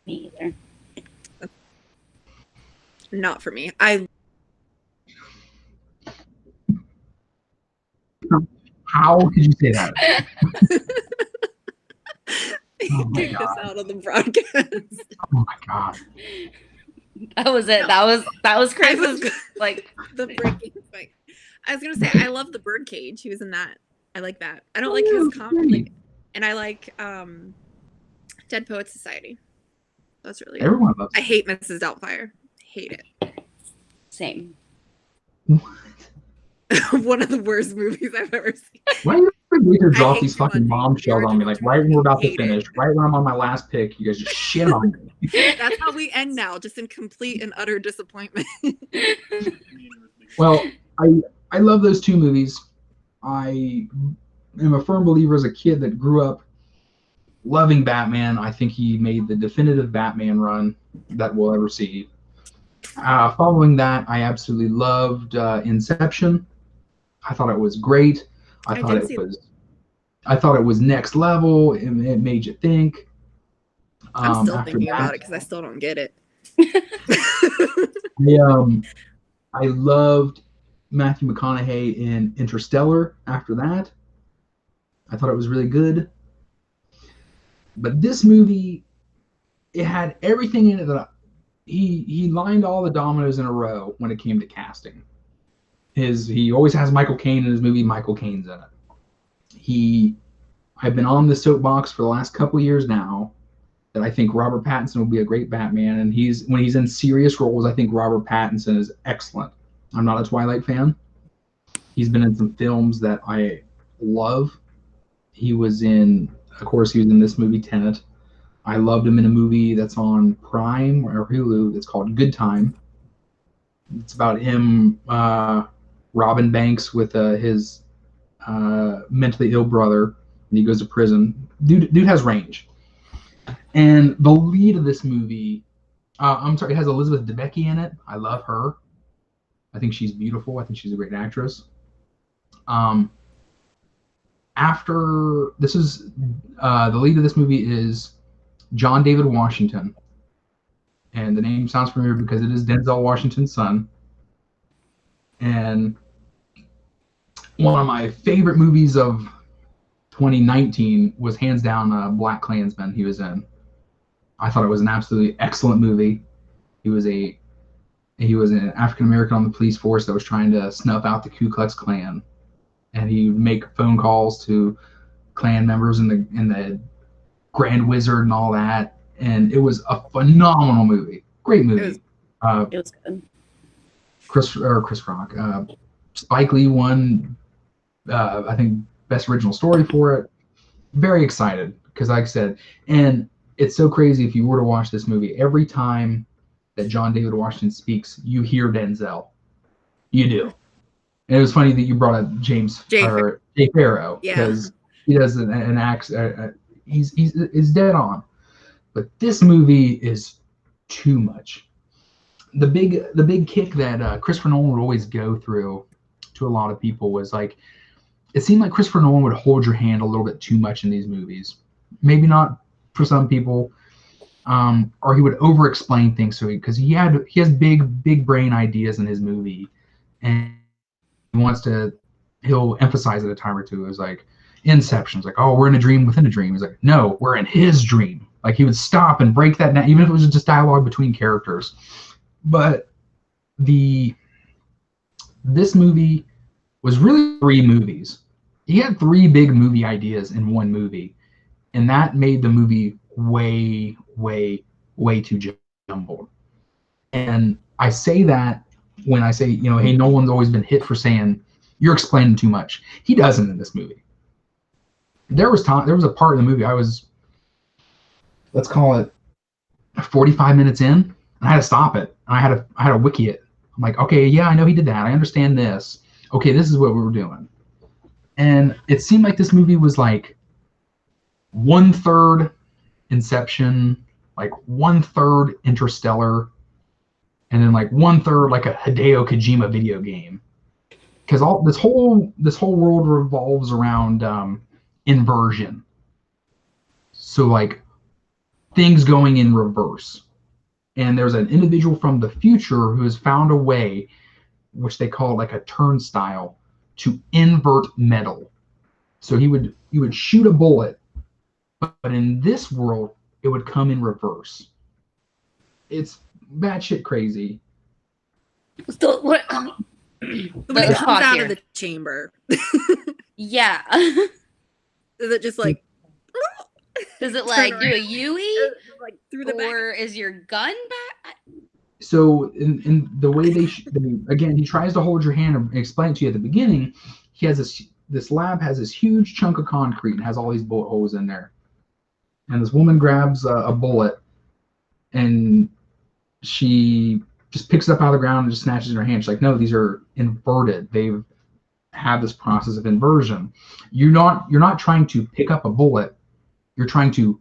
Me either. Not for me. How could you say that? Oh my Take this God. out of the broadcast. Oh my God. That was it. That was Chris's like The breaking fight. I was gonna say I love the Birdcage. He was in that. I like that. I don't like his comedy, and I like Dead Poets Society. That's really good. Everyone loves I it. hate Mrs. Doubtfire. Hate it. same. One of the worst movies I've ever seen. Why do you wait to drop hate these you fucking on bombshells the on me? Like right when we're about to hate it. finish, right when I'm on my last pick, you guys just shit on me. That's how we end now, just in complete and utter disappointment. Well, I love those two movies. I am a firm believer as a kid that grew up loving Batman. I think he made the definitive Batman run that we'll ever see. Following that, I absolutely loved Inception. I thought it was great. I thought it was next level. It made you think. I'm still after thinking that, about it because I still don't get it. I loved Matthew McConaughey in Interstellar after that. I thought it was really good. But this movie, it had everything in it that he lined all the dominoes in a row when it came to casting. He always has Michael Caine in his movie. Michael Caine's in it. He I've been on the soapbox for the last couple years now that I think Robert Pattinson will be a great Batman, and when he's in serious roles, I think Robert Pattinson is excellent. I'm not a Twilight fan. He's been in some films that I love. He was in this movie Tenet. I loved him in a movie that's on Prime or Hulu. It's called Good Time. It's about him robbing banks with his mentally ill brother, and he goes to prison. Dude has range. And the lead of this movie, it has Elizabeth Debicki in it. I love her. I think she's beautiful. I think she's a great actress. After this is the lead of this movie is John David Washington, and the name sounds familiar because it is Denzel Washington's son. And one of my favorite movies of 2019 was hands down Black Klansman he was in. I thought it was an absolutely excellent movie. He was an African American on the police force that was trying to snuff out the Ku Klux Klan, and he would make phone calls to Klan members in the Grand Wizard and all that, and it was a phenomenal movie. Great movie. It was good. Chris Rock. Spike Lee won, I think, Best Original Story for it. Very excited because, like I said, and it's so crazy if you were to watch this movie, every time that John David Washington speaks, you hear Denzel. You do. And it was funny that you brought up Jay Farrow, because he does an act. He's dead on. But this movie is too much. The big kick that Christopher Nolan would always go through to a lot of people was like, it seemed like Christopher Nolan would hold your hand a little bit too much in these movies. Maybe not for some people, or he would over-explain things to you because he has big brain ideas in his movie, and he'll emphasize it a time or two. It was like Inception's like, oh, we're in a dream within a dream. He's like, no, we're in his dream. Like he would stop and break that down, even if it was just dialogue between characters. But this movie was really 3 movies. He had 3 big movie ideas in one movie, and that made the movie way too jumbled. And I say that when I say, hey, Nolan's always been hit for saying you're explaining too much. He doesn't in this movie. There was a part in the movie I was, let's call it 45 minutes in, and I had to stop it. And I had to wiki it. I'm like, okay, yeah, I know he did that. I understand this. Okay, this is what we were doing. And it seemed like this movie was like 1/3 Inception, like 1/3 Interstellar, and then like 1/3 like a Hideo Kojima video game. Because this whole world revolves around inversion. So like things going in reverse. And there's an individual from the future who has found a way, which they call like a turnstile, to invert metal. So he would shoot a bullet, but in this world it would come in reverse. It's batshit crazy. So what? When it comes out of the chamber. Yeah. Is it just like? Does it like do a Yui? Like through the or back? Is your gun back? So in the way they again, he tries to hold your hand and explain it to you at the beginning. He has this lab has this huge chunk of concrete and has all these bullet holes in there. And this woman grabs a bullet, and she just picks it up out of the ground and just snatches it in her hand. She's like, no, these are inverted. They've had this process of inversion. You're not trying to pick up a bullet. You're trying to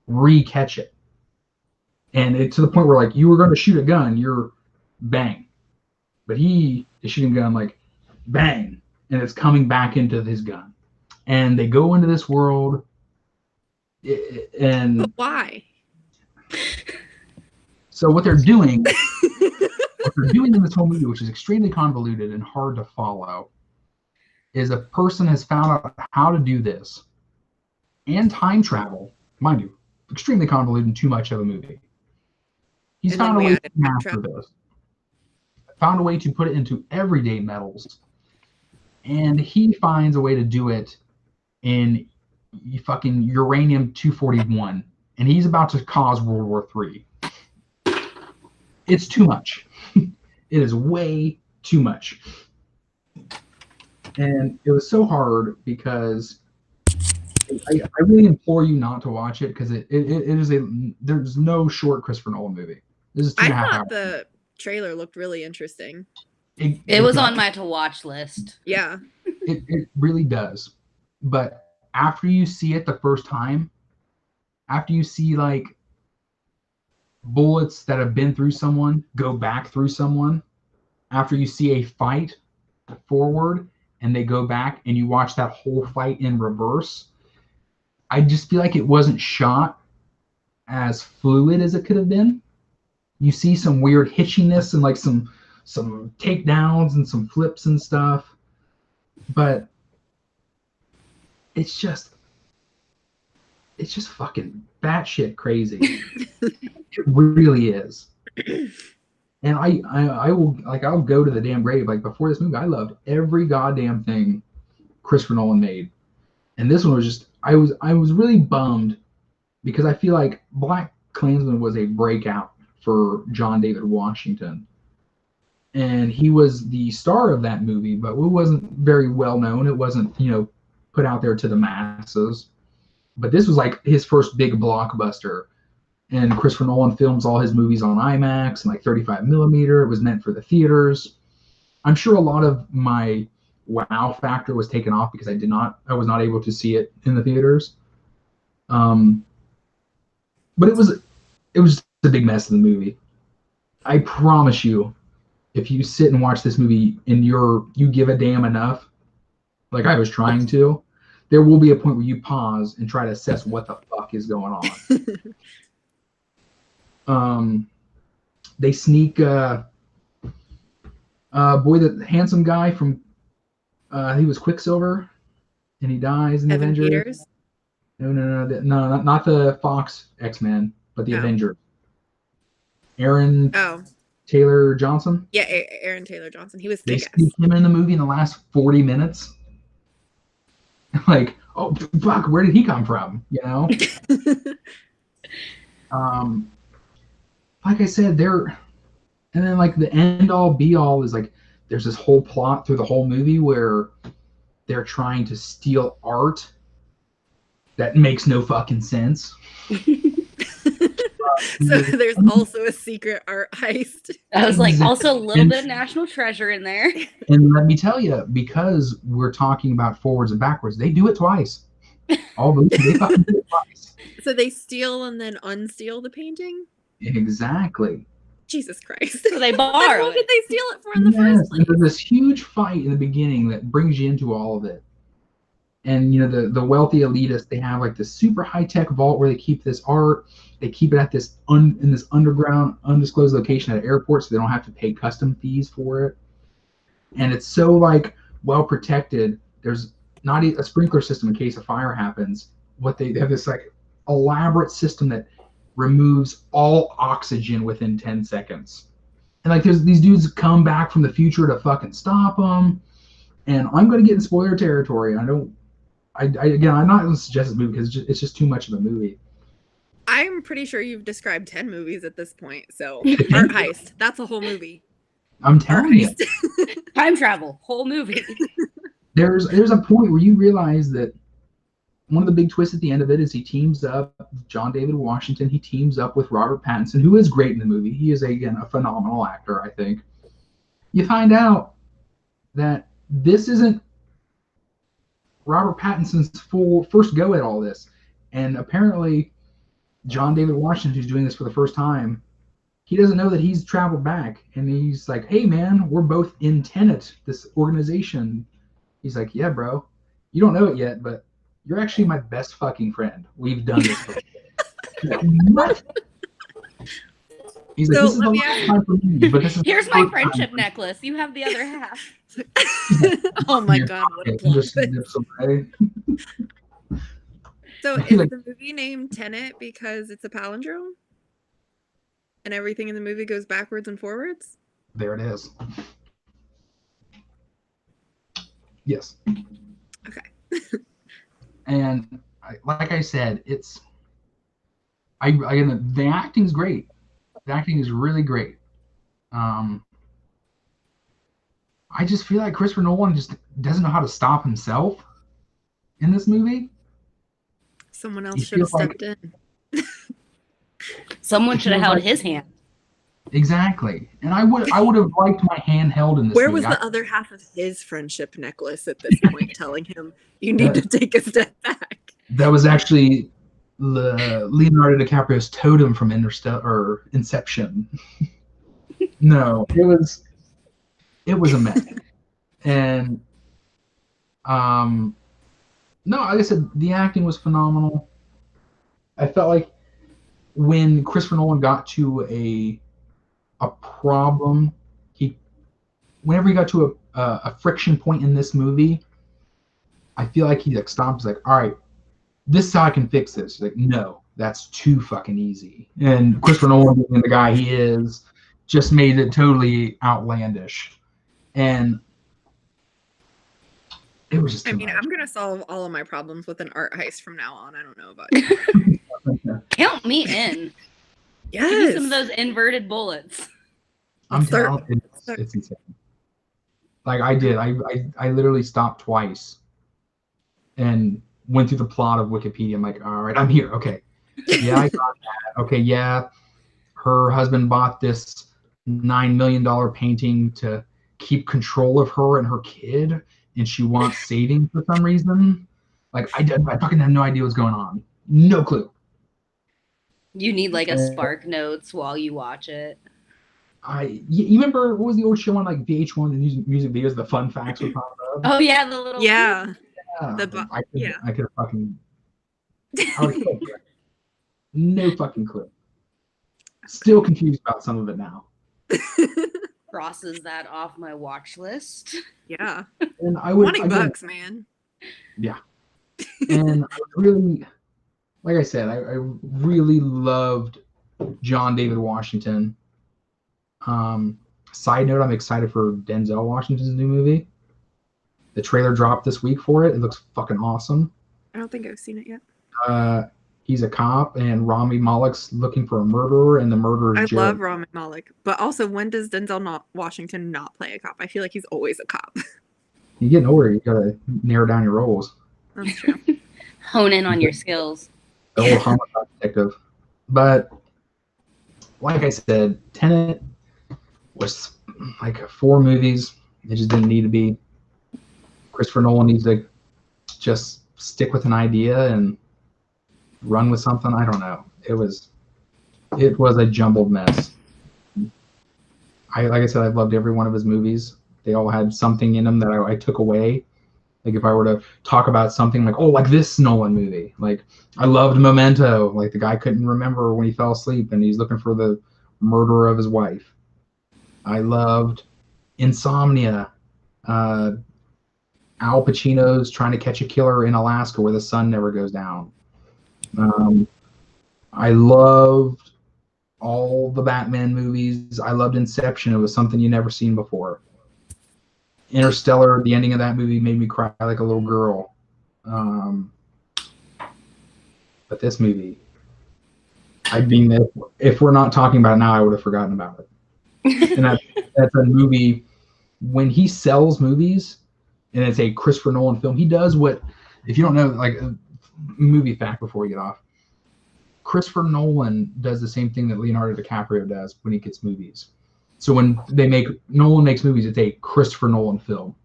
re-catch it. And it's to the point where like you were going to shoot a gun, you're bang. But he is shooting a gun like bang, and it's coming back into his gun. And they go into this world, and But why? So what they're doing in this whole movie, which is extremely convoluted and hard to follow, is a person has found out how to do this and time travel, mind you, extremely convoluted and too much of a movie. He's found a way to master this. Found a way to put it into everyday metals. And he finds a way to do it in fucking uranium-241, and he's about to cause World War III. It's too much. It is way too much. And it was so hard because I really implore you not to watch it, because it is there's no short Christopher Nolan movie. This is 2.5 hours. I thought the trailer looked really interesting. It was on my to watch list. Yeah. It really does. But after you see it the first time, after you see like bullets that have been through someone go back through someone, after you see a fight forward and they go back and you watch that whole fight in reverse, I just feel like it wasn't shot as fluid as it could have been. You see some weird hitchiness and like some takedowns and some flips and stuff, but it's just fucking batshit crazy. It really is. And I will, like, I'll go to the damn grave. Like, before this movie, I loved every goddamn thing Christopher Nolan made. And this one was just, I was really bummed, because I feel like Black Klansman was a breakout for John David Washington. And he was the star of that movie, but it wasn't very well known. It wasn't, put out there to the masses. But this was like his first big blockbuster. And Christopher Nolan films all his movies on IMAX and like 35 millimeter. It was meant for the theaters. I'm sure a lot of my wow factor was taken off because I was not able to see it in the theaters. But it was just a big mess in the movie. I promise you, if you sit and watch this movie and you give a damn enough, like I was trying to, there will be a point where you pause and try to assess what the fuck is going on. They sneak the handsome guy from he was Quicksilver, and he dies in the Evan Avengers. Peters? No, not the Fox X-Men, but the Avengers. Aaron Taylor Johnson. Yeah, Aaron Taylor Johnson. He was They kick-ass. sneak him in the movie in the last 40 minutes. Like, oh fuck, where did he come from? Like I said, and then like the end all be all is like there's this whole plot through the whole movie where they're trying to steal art that makes no fucking sense. So there's also a secret art heist. I was like, also a little bit of National Treasure in there. And let me tell you, because we're talking about forwards and backwards, they do it twice. All the they fucking do it twice. So they steal and then unsteal the painting? Exactly. Jesus Christ. So they borrow What did they steal it for in the first place? There's this huge fight in the beginning that brings you into all of it. And the wealthy elitists, they have like this super high-tech vault where they keep this art. They keep it at this in this underground, undisclosed location at an airport, so they don't have to pay custom fees for it. And it's so like well protected. There's not a sprinkler system in case a fire happens. They have this like elaborate system that removes all oxygen within 10 seconds. And like there's these dudes come back from the future to fucking stop them. And I'm going to get in spoiler territory. I'm not going to suggest this movie because it's just too much of a movie. I'm pretty sure you've described 10 movies at this point. So Art Heist, that's a whole movie. I'm telling you. Time travel, whole movie. There's a point where you realize that one of the big twists at the end of it is he teams up with John David Washington. He teams up with Robert Pattinson, who is great in the movie. He is, again, a phenomenal actor, I think. You find out that this isn't Robert Pattinson's first go at all this. And apparently, John David Washington, who's doing this for the first time, he doesn't know that he's traveled back. And he's like, hey, man, we're both in Tenet, this organization. He's like, yeah, bro. You don't know it yet, but you're actually my best fucking friend. We've done this before. Like, what? He's like, this is the last time for me, but this is here's my friendship necklace. You have the other half. Oh my god, what a plot. So is the movie named Tenet because it's a palindrome? And everything in the movie goes backwards and forwards? There it is. Yes. Okay. And like I said, again, the acting's great. The acting is really great. I just feel like Christopher Nolan just doesn't know how to stop himself in this movie. Someone else should have stepped in. Someone should have held his hand. Exactly. And I would have liked my hand held in this Where movie. was the other half of his friendship necklace at this point telling him you need to take a step back? That was actually Leonardo DiCaprio's totem from Inception. No, it was a mess. And no, like I said, the acting was phenomenal. I felt like when Christopher Nolan got to a problem, whenever he got to a friction point in this movie, I feel like he like stopped. He's like, all right, this is how I can fix this. He's like, no, that's too fucking easy. And Christopher Nolan, being the guy he is, just made it totally outlandish. And it was just too much. I'm gonna solve all of my problems with an art heist from now on. I don't know about you. Count me in. Yes. Give me some of those inverted bullets. I'm telling you, it's insane. Like I did. I literally stopped twice and went through the plot of Wikipedia. I'm like, all right, I'm here. Okay. Yeah, I got that. Okay, yeah. Her husband bought this $9 million painting to keep control of her and her kid, and she wants saving for some reason. Like I fucking had no idea what's going on. No clue. You need like a Spark Notes while you watch it. You remember what was the old show on like VH1, the music videos, the fun facts were popping up? Oh yeah, the little yeah. I could have fucking no fucking clue. Still confused about some of it now. Crosses that off my watch list. Yeah. And I would $20, man. Yeah. And I really, like I said, I really loved John David Washington. Side note, I'm excited for Denzel Washington's new movie. The trailer dropped this week for it. It looks fucking awesome. I don't think I've seen it yet. He's a cop, and Rami Malek's looking for a murderer, and the murderer is love Rami Malek. But also, when does Denzel Washington not play a cop? I feel like he's always a cop. You're getting older. You gotta narrow down your roles. That's true. Hone in on your skills. The whole homicide detective. But like I said, Tenet was like 4 movies. It just didn't need to be. Christopher Nolan needs to just stick with an idea and run with something. I don't know. It was a jumbled mess. Like I said, I've loved every one of his movies. They all had something in them that I took away. Like if I were to talk about something like, oh, like this Nolan movie. Like I loved Memento. Like the guy couldn't remember when he fell asleep and he's looking for the murderer of his wife. I loved Insomnia. Al Pacino's trying to catch a killer in Alaska where the sun never goes down. I loved all the Batman movies. I loved Inception. It was something you never seen before. Interstellar, the ending of that movie made me cry like a little girl. But this movie, if we're not talking about it now, I would have forgotten about it. And that's a movie, when he sells movies, and it's a Christopher Nolan film, he does what, if you don't know, like a movie fact before we get off, Christopher Nolan does the same thing that Leonardo DiCaprio does when he gets movies. So when Nolan makes movies, it's a Christopher Nolan film.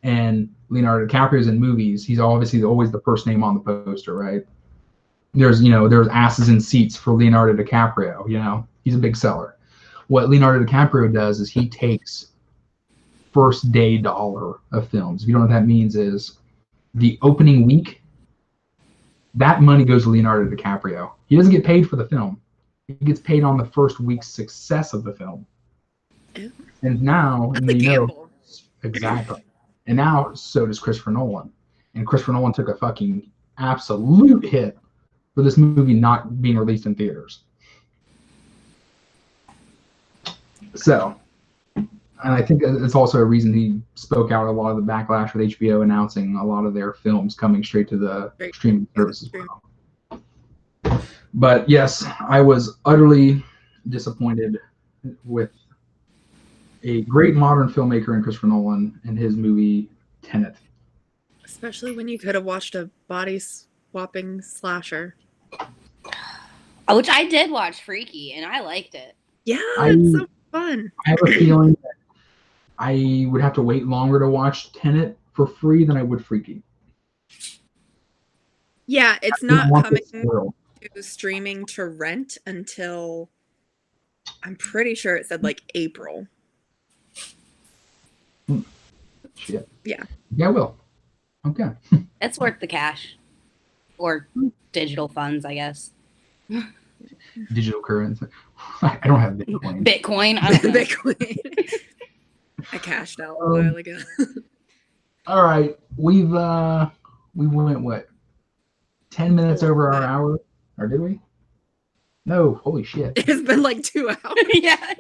And Leonardo DiCaprio's in movies, he's obviously always the first name on the poster, right? There's asses in seats for Leonardo DiCaprio, he's a big seller. What Leonardo DiCaprio does is he takes first day dollar of films. If you don't know what that means, is the opening week, that money goes to Leonardo DiCaprio. He doesn't get paid for the film. He gets paid on the first week's success of the film. And now, exactly. And now, so does Christopher Nolan. And Christopher Nolan took a fucking absolute hit for this movie not being released in theaters. So, And I think it's also a reason he spoke out a lot of the backlash with HBO announcing a lot of their films coming straight to the streaming services. But yes, I was utterly disappointed with a great modern filmmaker in Christopher Nolan and his movie Tenet. Especially when you could have watched a body swapping slasher. Which I did watch Freaky, and I liked it. Yeah, it's so fun. I have a feeling that I would have to wait longer to watch Tenet for free than I would Freaky. Yeah, it's not coming to streaming to rent until, I'm pretty sure it said like April. Shit. Yeah. Yeah, I will. Okay. It's worth the cash. Or digital funds, I guess. Digital currency. I don't have Bitcoin. Bitcoin? I don't know. Bitcoin. I cashed out a while ago. All right. We went, what, 10 minutes over our hour? Or did we? No. Holy shit. It's been like 2 hours. Yes.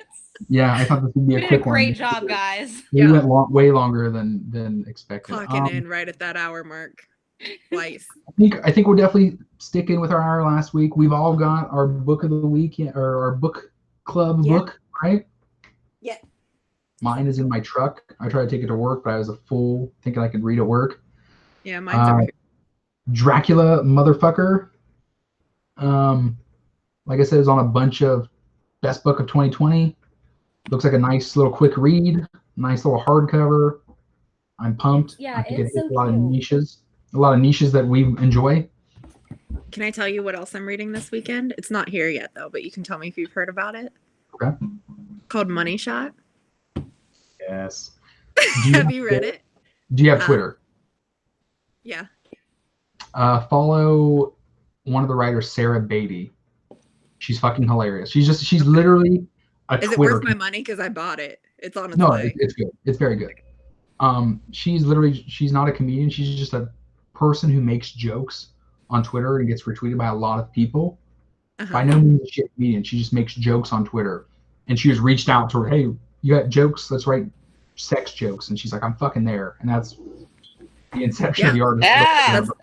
Yeah, I thought this would be a quick one. Great job, guys. We went way longer than expected. Clocking in right at that hour mark. Twice. I think we're definitely sticking with our hour last week. We've all got our book of the week or our book club book, right? Yeah. Mine is in my truck. I tried to take it to work, but I was a fool thinking I could read at work. Yeah, mine's over here. Dracula motherfucker. Like I said, it's on a bunch of best book of 2020. Looks like a nice little quick read. Nice little hardcover. I'm pumped. Yeah, I think it's it hits so a lot of cute. niches. A lot of niches that we enjoy. Can I tell you what else I'm reading this weekend? It's not here yet though, but you can tell me if you've heard about it. Okay. Called Money Shot. Yes. Have you read it? Do you have Twitter? Yeah. Follow one of the writers, Sarah Beatty. She's fucking hilarious. She's literally a Is Twitter. it worth my money? Because I bought it. It's on its No, way. it's good. It's very good. She's not a comedian. She's just a person who makes jokes on Twitter and gets retweeted by a lot of people. By no means is she a comedian. She just makes jokes on Twitter. And she was reached out to her, hey, you got jokes? Let's write sex jokes. And she's like, I'm fucking there. And that's the inception of the artist.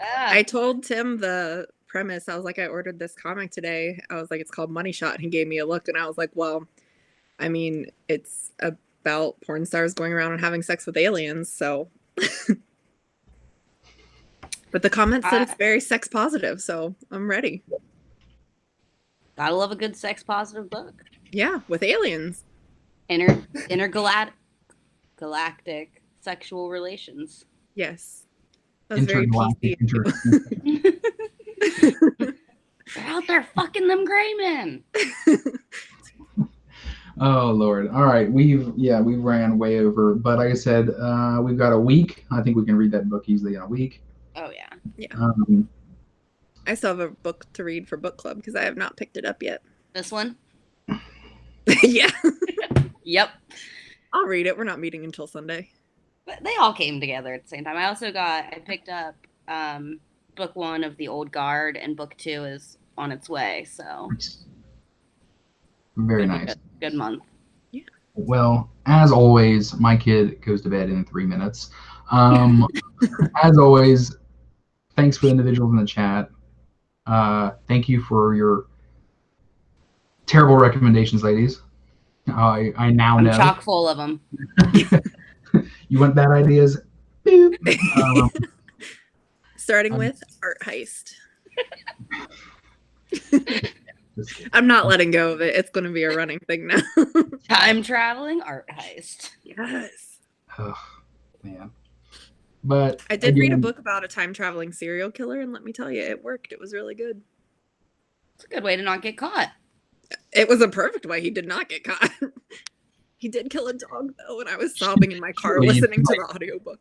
I told Tim the premise. I was like, I ordered this comic today. I was like, it's called Money Shot. And he gave me a look and I was like, well, I mean, it's about porn stars going around and having sex with aliens, so but the comment said it's very sex positive, so I'm ready. Gotta love a good sex positive book. Yeah, with aliens. Intergalactic sexual relations. Yes. That's very PC. They're out there fucking them gray men. Oh Lord! All right, we ran way over, but like I said, we've got a week. I think we can read that book easily in a week. Oh yeah, yeah. I still have a book to read for book club because I have not picked it up yet. This one? Yeah. Yep. I'll read it. We're not meeting until Sunday. But they all came together at the same time. I picked up book 1 of The Old Guard, and book 2 is on its way. So very nice. Good month. Yeah. Well, as always, my kid goes to bed in 3 minutes. As always, thanks for the individuals in the chat. Thank you for your terrible recommendations, ladies. I now know. I'm chock full of them. You want bad ideas? Starting with Art Heist. I'm not letting go of it. It's going to be a running thing now. Time traveling art heist. Yes. Oh, man. But I did read a book about a time traveling serial killer, and let me tell you, it worked. It was really good. It's a good way to not get caught. It was a perfect way. He did not get caught. He did kill a dog, though, and I was sobbing in my car listening to the audiobook.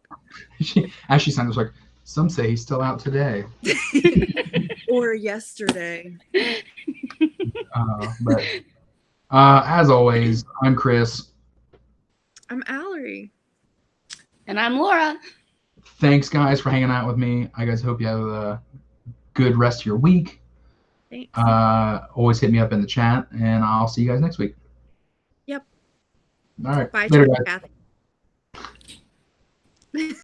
As she sounded like, some say he's still out today. Or yesterday. But as always, I'm Chris. I'm Allory. And I'm Laura. Thanks, guys, for hanging out with me. I guys hope you have a good rest of your week. Thanks. Always hit me up in the chat, and I'll see you guys next week. Yep. All right. Bye, Later, Kathy. guys.